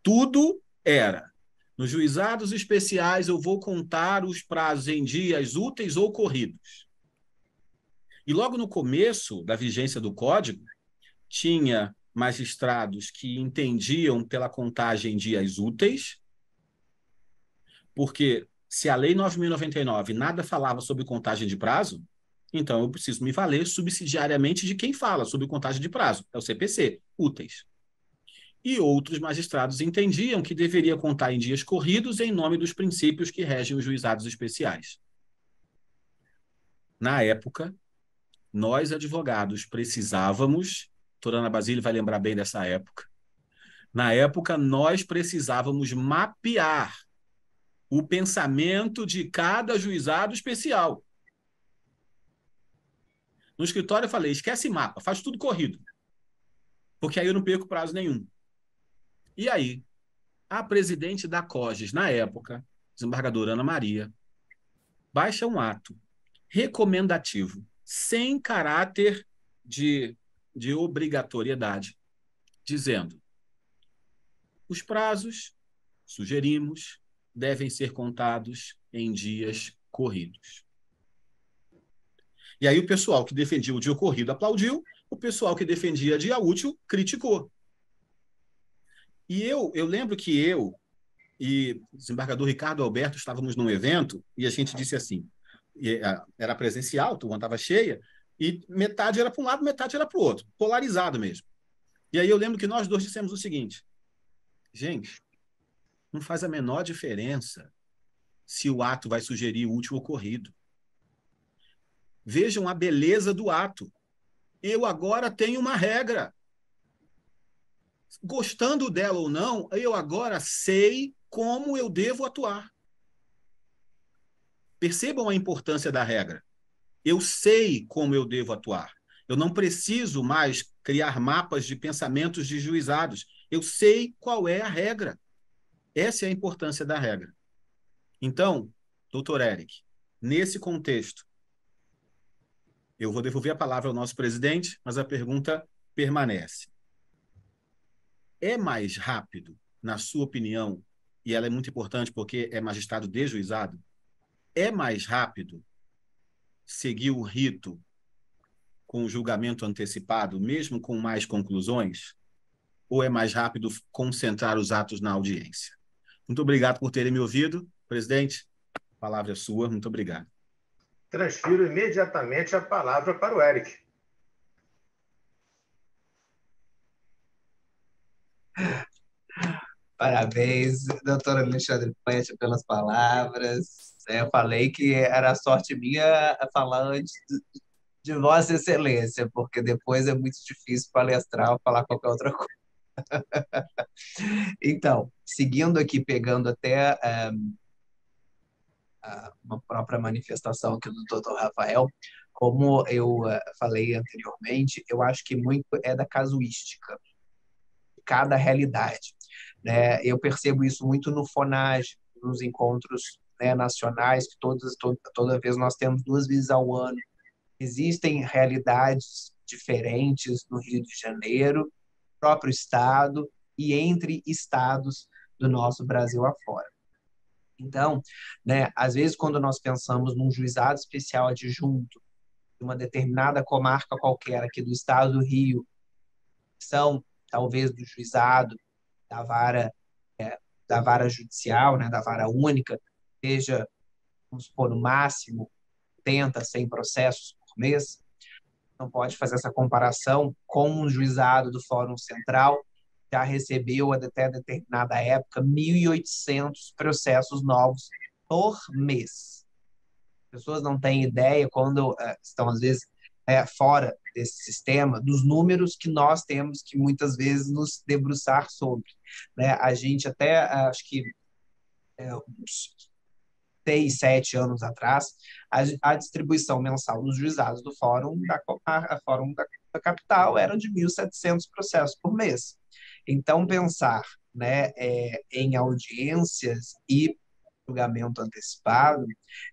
tudo era: nos juizados especiais eu vou contar os prazos em dias úteis ou corridos. E logo no começo da vigência do Código, tinha magistrados que entendiam pela contagem em dias úteis, porque se a Lei 9.099 nada falava sobre contagem de prazo, então eu preciso me valer subsidiariamente de quem fala sobre contagem de prazo, é o CPC, úteis. E outros magistrados entendiam que deveria contar em dias corridos em nome dos princípios que regem os juizados especiais. Na época, nós, advogados, precisávamos, doutora Ana Basílio vai lembrar bem dessa época, na época nós precisávamos mapear o pensamento de cada juizado especial. No escritório eu falei, esquece mapa, faz tudo corrido, porque aí eu não perco prazo nenhum. E aí, a presidente da COGES, na época, desembargadora Ana Maria, baixa um ato recomendativo, sem caráter de obrigatoriedade, dizendo: os prazos, sugerimos, devem ser contados em dias corridos. E aí o pessoal que defendia o dia corrido aplaudiu, o pessoal que defendia dia útil criticou. E eu lembro que eu e o desembargador Ricardo Alberto estávamos num evento e a gente disse assim, era presencial, a turma estava cheia, e metade era para um lado, metade era para o outro, polarizado mesmo. E aí eu lembro que nós dois dissemos o seguinte: gente, não faz a menor diferença se o ato vai sugerir o último ocorrido. Vejam a beleza do ato. Eu agora tenho uma regra. Gostando dela ou não, eu agora sei como eu devo atuar. Percebam a importância da regra. Eu sei como eu devo atuar. Eu não preciso mais criar mapas de pensamentos desjuizados. Eu sei qual é a regra. Essa é a importância da regra. Então, doutor Eric, nesse contexto, eu vou devolver a palavra ao nosso presidente, mas a pergunta permanece. É mais rápido, na sua opinião, e ela é muito importante porque é magistrado desjuizado, é mais rápido seguir o rito com o julgamento antecipado, mesmo com mais conclusões, ou é mais rápido concentrar os atos na audiência? Muito obrigado por terem me ouvido. Presidente, a palavra é sua. Muito obrigado. Transfiro imediatamente a palavra para o Eric. Parabéns, doutor Alexandre Pante, pelas palavras. Eu falei que era sorte minha falar antes de Vossa Excelência, porque depois é muito difícil palestrar ou falar qualquer outra coisa. Então, seguindo aqui, pegando até uma própria manifestação aqui do doutor Rafael, como eu falei anteriormente, eu acho que muito é da casuística, de cada realidade, né? Eu percebo isso muito no FONAGE, nos encontros, né, nacionais, que toda vez nós temos 2 vezes ao ano. Existem realidades diferentes no Rio de Janeiro, próprio estado e entre estados do nosso Brasil afora. Então, né, às vezes, quando nós pensamos num juizado especial adjunto de uma determinada comarca qualquer aqui do estado do Rio, são talvez do juizado da vara, da vara judicial, né, da vara única, seja, vamos supor, no máximo 80, 100 processos por mês, não pode fazer essa comparação com um juizado do Fórum Central, já recebeu até determinada época 1.800 processos novos por mês. As pessoas não têm ideia, quando estão, às vezes, fora desse sistema, dos números que nós temos que muitas vezes nos debruçar sobre, né? A gente até, acho que uns 6, 7 anos atrás, a distribuição mensal dos juizados do Fórum da Capital era de 1.700 processos por mês. Então, pensar, né, em audiências e julgamento antecipado,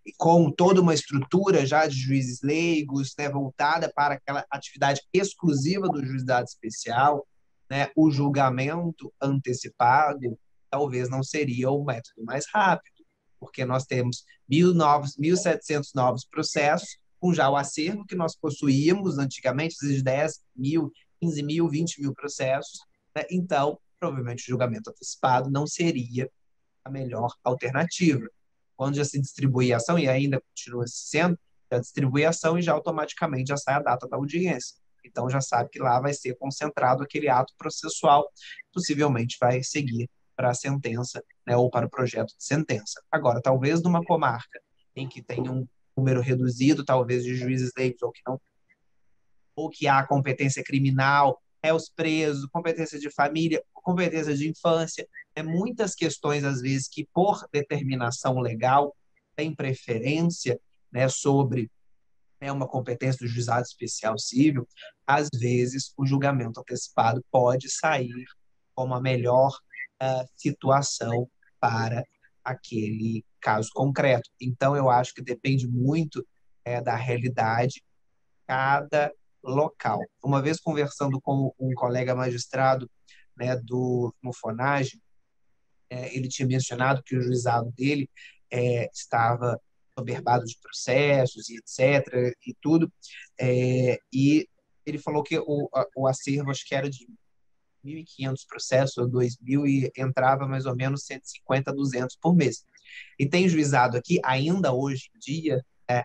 e com toda uma estrutura já de juízes leigos, né, voltada para aquela atividade exclusiva do juizado especial, né, o julgamento antecipado talvez não seria o método mais rápido, porque nós temos 1.700 novos processos, com já o acervo que nós possuíamos antigamente, de 10 mil, 15 mil, 20 mil processos, né? Então, provavelmente o julgamento antecipado não seria a melhor alternativa. Quando já se distribui a ação, e ainda continua sendo, já distribui a ação e já automaticamente já sai a data da audiência. Então, já sabe que lá vai ser concentrado aquele ato processual, possivelmente vai seguir para a sentença, né, ou para o projeto de sentença. Agora, talvez numa comarca em que tem um número reduzido, talvez, de juízes leigos, ou que não, ou que há competência criminal, os presos, competência de família, competência de infância, muitas questões, às vezes, que por determinação legal tem preferência, né, sobre uma competência do juizado especial civil, às vezes o julgamento antecipado pode sair como a melhor situação para aquele caso concreto. Então, eu acho que depende muito da realidade de cada local. Uma vez conversando com um colega magistrado, né, no FONAGE, ele tinha mencionado que o juizado dele estava soberbado de processos e etc. e tudo, e ele falou que o acervo, acho que era de 1.500 processos, ou 2.000, e entrava mais ou menos 150, 200 por mês. E tem juizado aqui, ainda hoje em dia, né,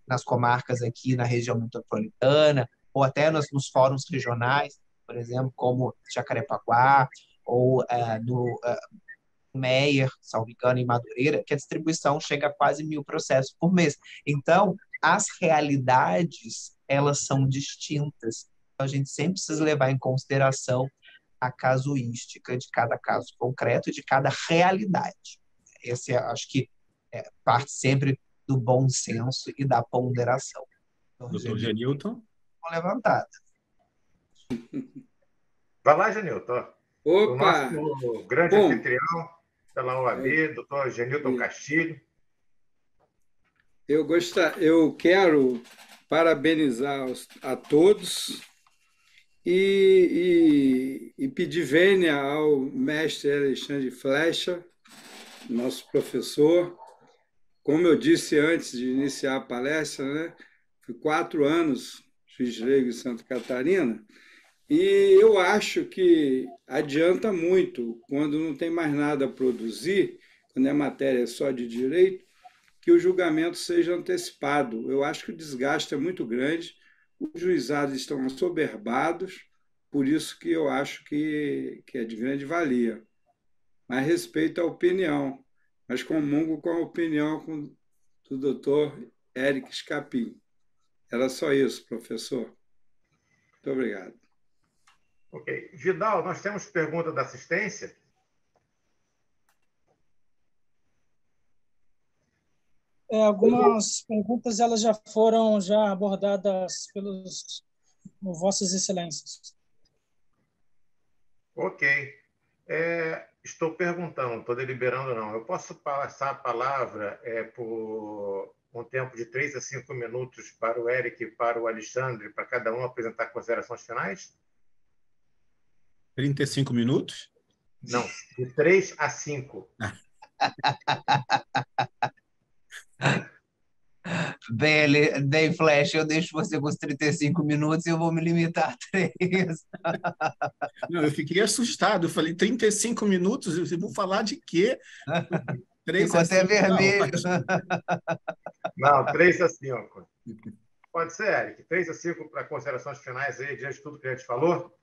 nas comarcas aqui na região metropolitana, ou até nos fóruns regionais, por exemplo, como Jacarepaguá, ou no Meier, salvo engano, em Madureira, que a distribuição chega a quase 1.000 processos por mês. Então, as realidades, elas são distintas. Então, a gente sempre precisa levar em consideração a casuística de cada caso concreto e de cada realidade. Esse, acho que, parte sempre do bom senso e da ponderação. Então, Doutor Genilton? Levantado. Vai lá, Genilton. O nosso grande anfitrião pela OAB, doutor Genilton Castilho. Eu quero parabenizar a todos e pedir vênia ao mestre Alexandre Flecha, nosso professor. Como eu disse antes de iniciar a palestra, né, fui 4 anos juiz leigo em Santa Catarina, e eu acho que adianta muito, quando não tem mais nada a produzir, quando a matéria é só de direito, que o julgamento seja antecipado. Eu acho que o desgaste é muito grande, os juizados estão assoberbados, por isso que eu acho que é de grande valia. Mas respeito a opinião, mas comungo com a opinião do doutor Eric Scapim. Era só isso, professor. Muito obrigado. Ok. Vidal, nós temos pergunta da assistência? Algumas perguntas elas já foram abordadas pelos Vossas Excelências. Ok. Estou perguntando, estou deliberando não. Eu posso passar a palavra por um tempo de 3 a 5 minutos para o Eric e para o Alexandre, para cada um apresentar considerações finais? 35 minutos? Não, de 3 a 5. Bem, Flash, eu deixo você com os 35 minutos e eu vou me limitar a 3. Não, eu fiquei assustado. Eu falei, 35 minutos? Eu vou falar de quê? 3 Ficou a até 5, vermelho. Não, 3 a 5. Pode ser, Eric. 3 a 5 para considerações finais aí, diante de tudo que a gente falou?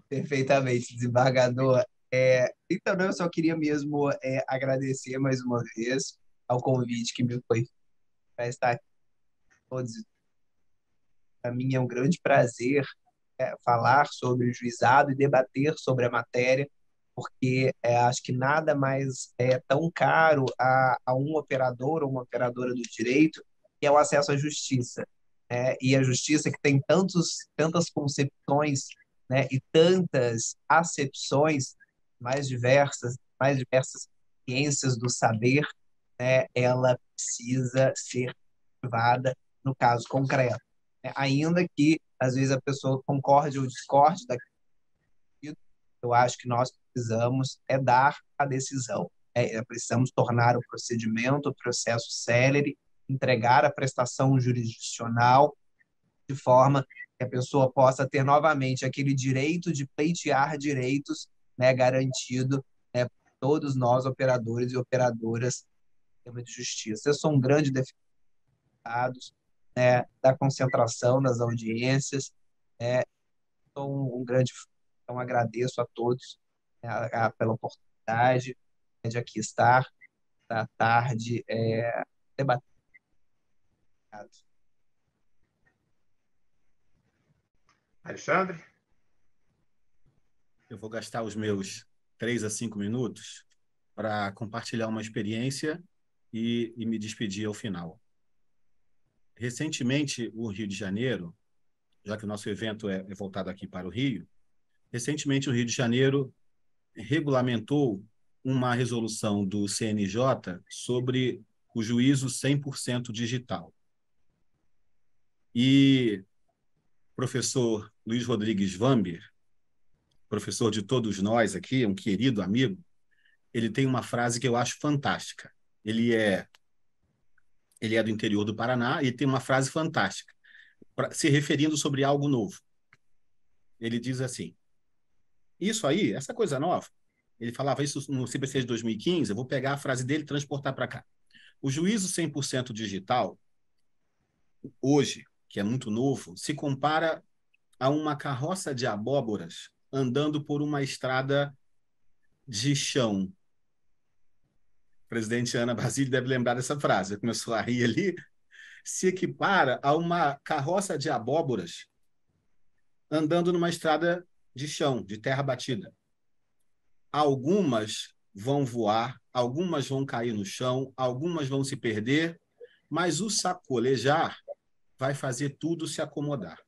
Perfeitamente, desembargador. Então, eu só queria mesmo agradecer mais uma vez ao convite que me foi para estar aqui com todos. Para mim é um grande prazer falar sobre o juizado e debater sobre a matéria, porque acho que nada mais é tão caro a um operador ou uma operadora do direito, que é o acesso à justiça. E a justiça que tem tantas concepções, né, e tantas acepções mais diversas ciências do saber, né, ela precisa ser ativada no caso concreto. Ainda que, às vezes, a pessoa concorde ou discorde daquilo, eu acho que nós precisamos dar a decisão. Precisamos tornar o procedimento, o processo célere, entregar a prestação jurisdicional de forma que a pessoa possa ter novamente aquele direito de pleitear direitos, né, garantido, né, por todos nós, operadores e operadoras do sistema de justiça. Eu sou um grande defensor da concentração das audiências. Sou um grande fã, então agradeço a todos, né, pela oportunidade de aqui estar da tarde debatendo. Alexandre? Eu vou gastar os meus 3 a 5 minutos para compartilhar uma experiência e me despedir ao final. Recentemente, o Rio de Janeiro, já que o nosso evento é voltado aqui para o Rio, recentemente o Rio de Janeiro regulamentou uma resolução do CNJ sobre o juízo 100% digital. E o professor Luiz Rodrigues Vamber, professor de todos nós aqui, um querido amigo, ele tem uma frase que eu acho fantástica. Ele é do interior do Paraná e tem uma frase fantástica, se referindo sobre algo novo. Ele diz assim: Isso aí, essa coisa nova, ele falava isso no CPC de 2015, eu vou pegar a frase dele e transportar para cá. O juízo 100% digital, hoje, que é muito novo, se compara a uma carroça de abóboras andando por uma estrada de chão. O presidente Ana Basílio deve lembrar dessa frase, ele começou a rir ali. Se equipara a uma carroça de abóboras andando numa estrada de chão, de terra batida. Algumas vão voar, algumas vão cair no chão, algumas vão se perder, mas o sacolejar vai fazer tudo se acomodar.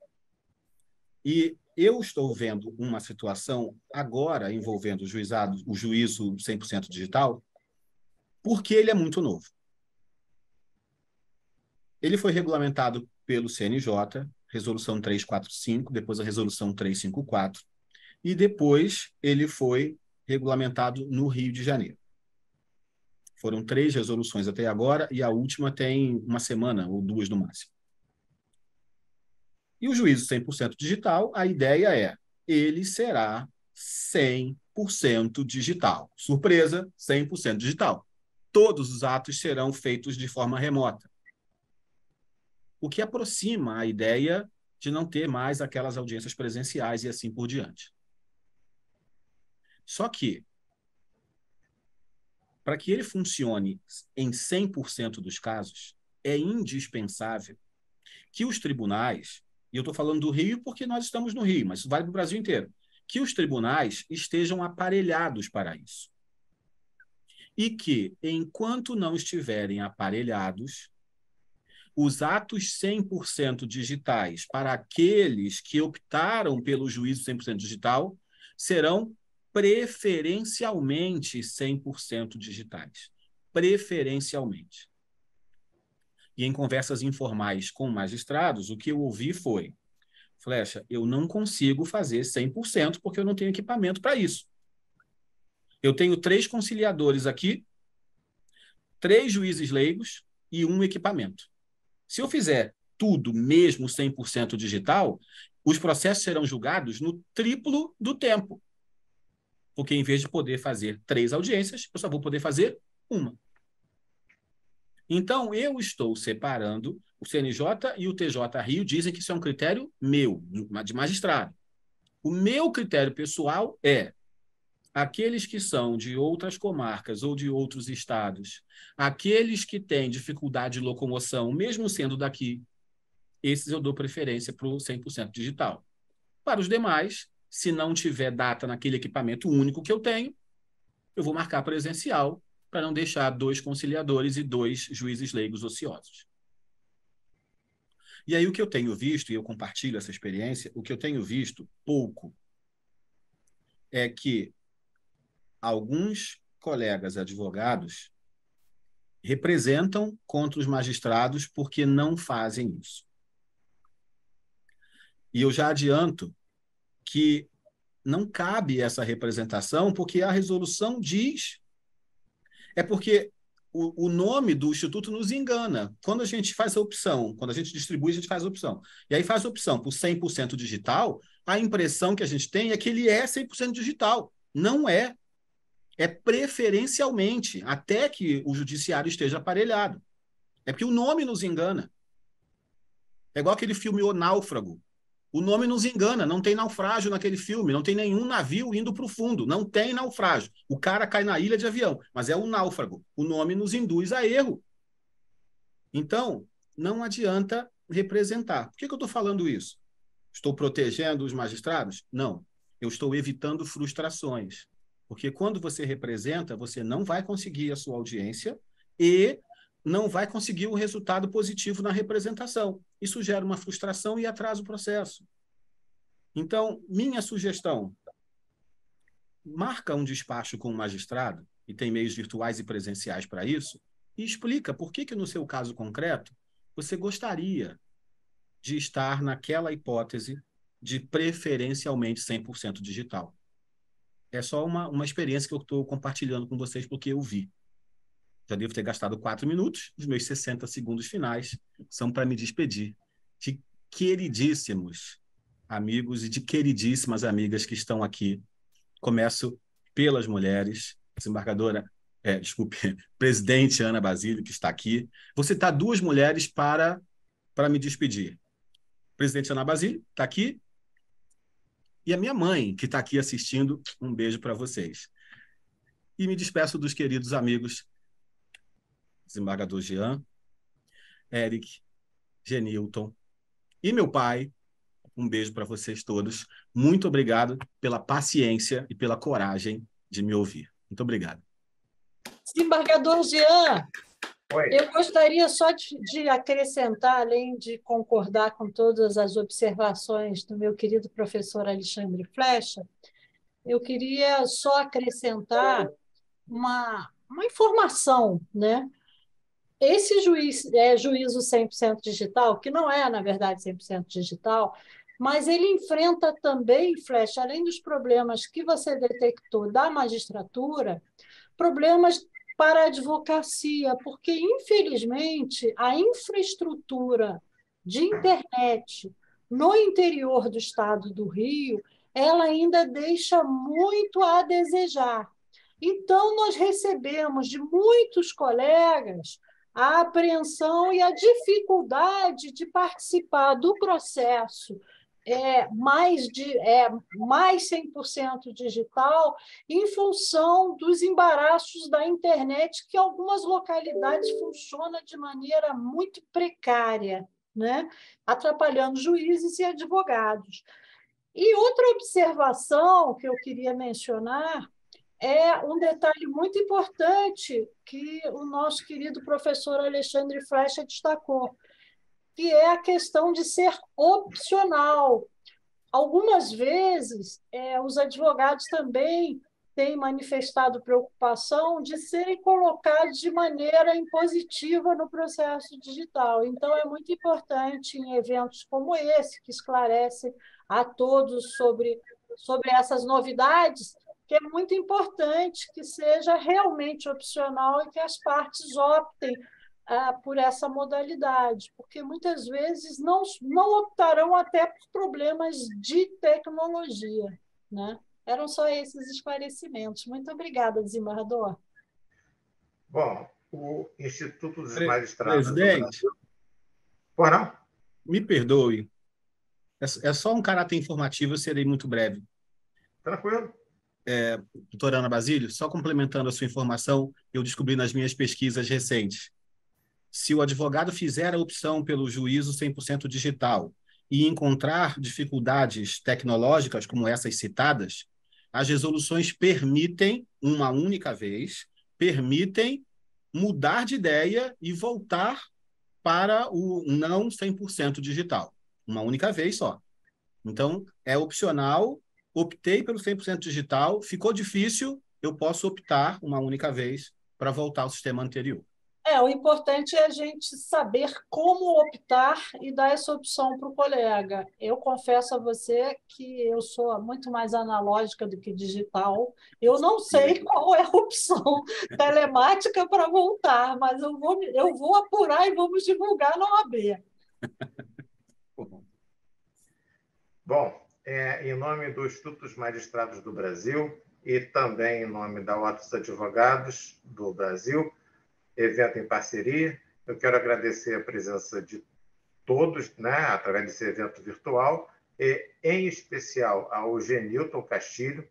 E eu estou vendo uma situação agora envolvendo o juízo 100% digital, porque ele é muito novo. Ele foi regulamentado pelo CNJ, resolução 345, depois a resolução 354, e depois ele foi regulamentado no Rio de Janeiro. Foram 3 resoluções até agora, e a última tem uma semana ou 2 no máximo. E o juízo 100% digital, a ideia é, ele será 100% digital. Surpresa, 100% digital. Todos os atos serão feitos de forma remota. O que aproxima a ideia de não ter mais aquelas audiências presenciais e assim por diante. Só que, para que ele funcione em 100% dos casos, é indispensável que os tribunais, e eu estou falando do Rio porque nós estamos no Rio, mas isso vale para o Brasil inteiro, que os tribunais estejam aparelhados para isso. E que, enquanto não estiverem aparelhados, os atos 100% digitais para aqueles que optaram pelo juízo 100% digital serão preferencialmente 100% digitais. Preferencialmente. E em conversas informais com magistrados, o que eu ouvi foi: Flecha, eu não consigo fazer 100% porque eu não tenho equipamento para isso. Eu tenho 3 conciliadores aqui, 3 juízes leigos e 1 equipamento. Se eu fizer tudo mesmo 100% digital, os processos serão julgados no triplo do tempo. Porque em vez de poder fazer 3 audiências, eu só vou poder fazer 1. Então, eu estou separando, o CNJ e o TJ Rio dizem que isso é um critério meu, de magistrado. O meu critério pessoal é aqueles que são de outras comarcas ou de outros estados, aqueles que têm dificuldade de locomoção, mesmo sendo daqui, esses eu dou preferência para o 100% digital. Para os demais, se não tiver data naquele equipamento único que eu tenho, eu vou marcar presencial para não deixar 2 conciliadores e 2 juízes leigos ociosos. E aí o que eu tenho visto, e eu compartilho essa experiência, o que eu tenho visto pouco é que alguns colegas advogados representam contra os magistrados porque não fazem isso. E eu já adianto que não cabe essa representação porque a resolução diz... É porque o nome do Instituto nos engana. Quando a gente faz a opção, quando a gente distribui, a gente faz a opção. E aí faz a opção por 100% digital, a impressão que a gente tem é que ele é 100% digital. Não é. É preferencialmente, até que o judiciário esteja aparelhado. É porque o nome nos engana. É igual aquele filme O Náufrago. O nome nos engana, não tem naufrágio naquele filme, não tem nenhum navio indo para o fundo, não tem naufrágio. O cara cai na ilha de avião, mas é um náufrago. O nome nos induz a erro. Então, não adianta representar. Por que eu estou falando isso? Estou protegendo os magistrados? Não. Eu estou evitando frustrações. Porque quando você representa, você não vai conseguir a sua audiência e não vai conseguir o resultado positivo na representação. Isso gera uma frustração e atrasa o processo. Então, minha sugestão, marca um despacho com o magistrado, e tem meios virtuais e presenciais para isso, e explica por que no seu caso concreto, você gostaria de estar naquela hipótese de preferencialmente 100% digital. É só uma experiência que eu estou compartilhando com vocês porque eu vi. Já devo ter gastado 4 minutos, os meus 60 segundos finais são para me despedir de queridíssimos amigos e de queridíssimas amigas que estão aqui Começo pelas mulheres, presidente Ana Basílio, que está aqui. Vou citar duas mulheres para me despedir. Presidente Ana Basílio, está aqui, e a minha mãe, que está aqui assistindo. Um beijo para vocês. E me despeço dos queridos amigos, desembargador Jean, Eric, Genilton e meu pai. Um beijo para vocês todos. Muito obrigado pela paciência e pela coragem de me ouvir. Muito obrigado. Desembargador Jean, Oi. eu gostaria só de acrescentar, além de concordar com todas as observações do meu querido professor Alexandre Flecha, eu queria só acrescentar uma informação, né? Esse juízo 100% digital, que não é, na verdade, 100% digital, mas ele enfrenta também, Flecha, além dos problemas que você detectou da magistratura, problemas para a advocacia, porque, infelizmente, a infraestrutura de internet no interior do estado do Rio, ela ainda deixa muito a desejar. Então, nós recebemos de muitos colegas a apreensão e a dificuldade de participar do processo mais 100% digital, em função dos embaraços da internet, que em algumas localidades funciona de maneira muito precária, né? Atrapalhando juízes e advogados. E outra observação que eu queria mencionar é um detalhe muito importante que o nosso querido professor Alexandre Flecha destacou, que é a questão de ser opcional. Algumas vezes, os advogados também têm manifestado preocupação de serem colocados de maneira impositiva no processo digital. Então, é muito importante, em eventos como esse, que esclarece a todos sobre essas novidades, que é muito importante que seja realmente opcional e que as partes optem por essa modalidade, porque muitas vezes não optarão até por problemas de tecnologia, né? Eram só esses esclarecimentos. Muito obrigada, desembargador. Bom, o Instituto dos Magistrados do Presidente, Brasil... Por não? me perdoe. É só um caráter informativo, eu serei muito breve. Tranquilo. Doutora Ana Basílio, só complementando a sua informação, eu descobri nas minhas pesquisas recentes. Se o advogado fizer a opção pelo juízo 100% digital e encontrar dificuldades tecnológicas como essas citadas, as resoluções permitem, uma única vez, mudar de ideia e voltar para o não 100% digital. Uma única vez só. Então, é opcional, optei pelo 100% digital, ficou difícil, eu posso optar uma única vez para voltar ao sistema anterior. O importante é a gente saber como optar e dar essa opção para o colega. Eu confesso a você que eu sou muito mais analógica do que digital. Eu não sei qual é a opção telemática para voltar, mas eu vou apurar e vamos divulgar na OAB. Bom, em nome do Instituto dos Magistrados do Brasil e também em nome da Ordem dos Advogados do Brasil, evento em parceria, eu quero agradecer a presença de todos, né, através desse evento virtual, e em especial ao Genilton Castilho,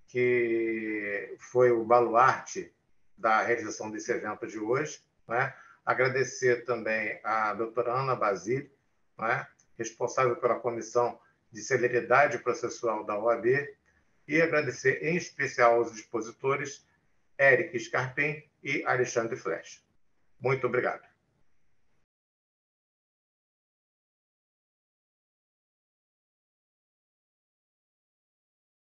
que foi o baluarte da realização desse evento de hoje, né? Agradecer também à doutora Ana Basílio, né, responsável pela Comissão de Celeridade Processual da OAB, e agradecer em especial aos expositores Eric Scarpim e Alexandre Flecha. Muito obrigado.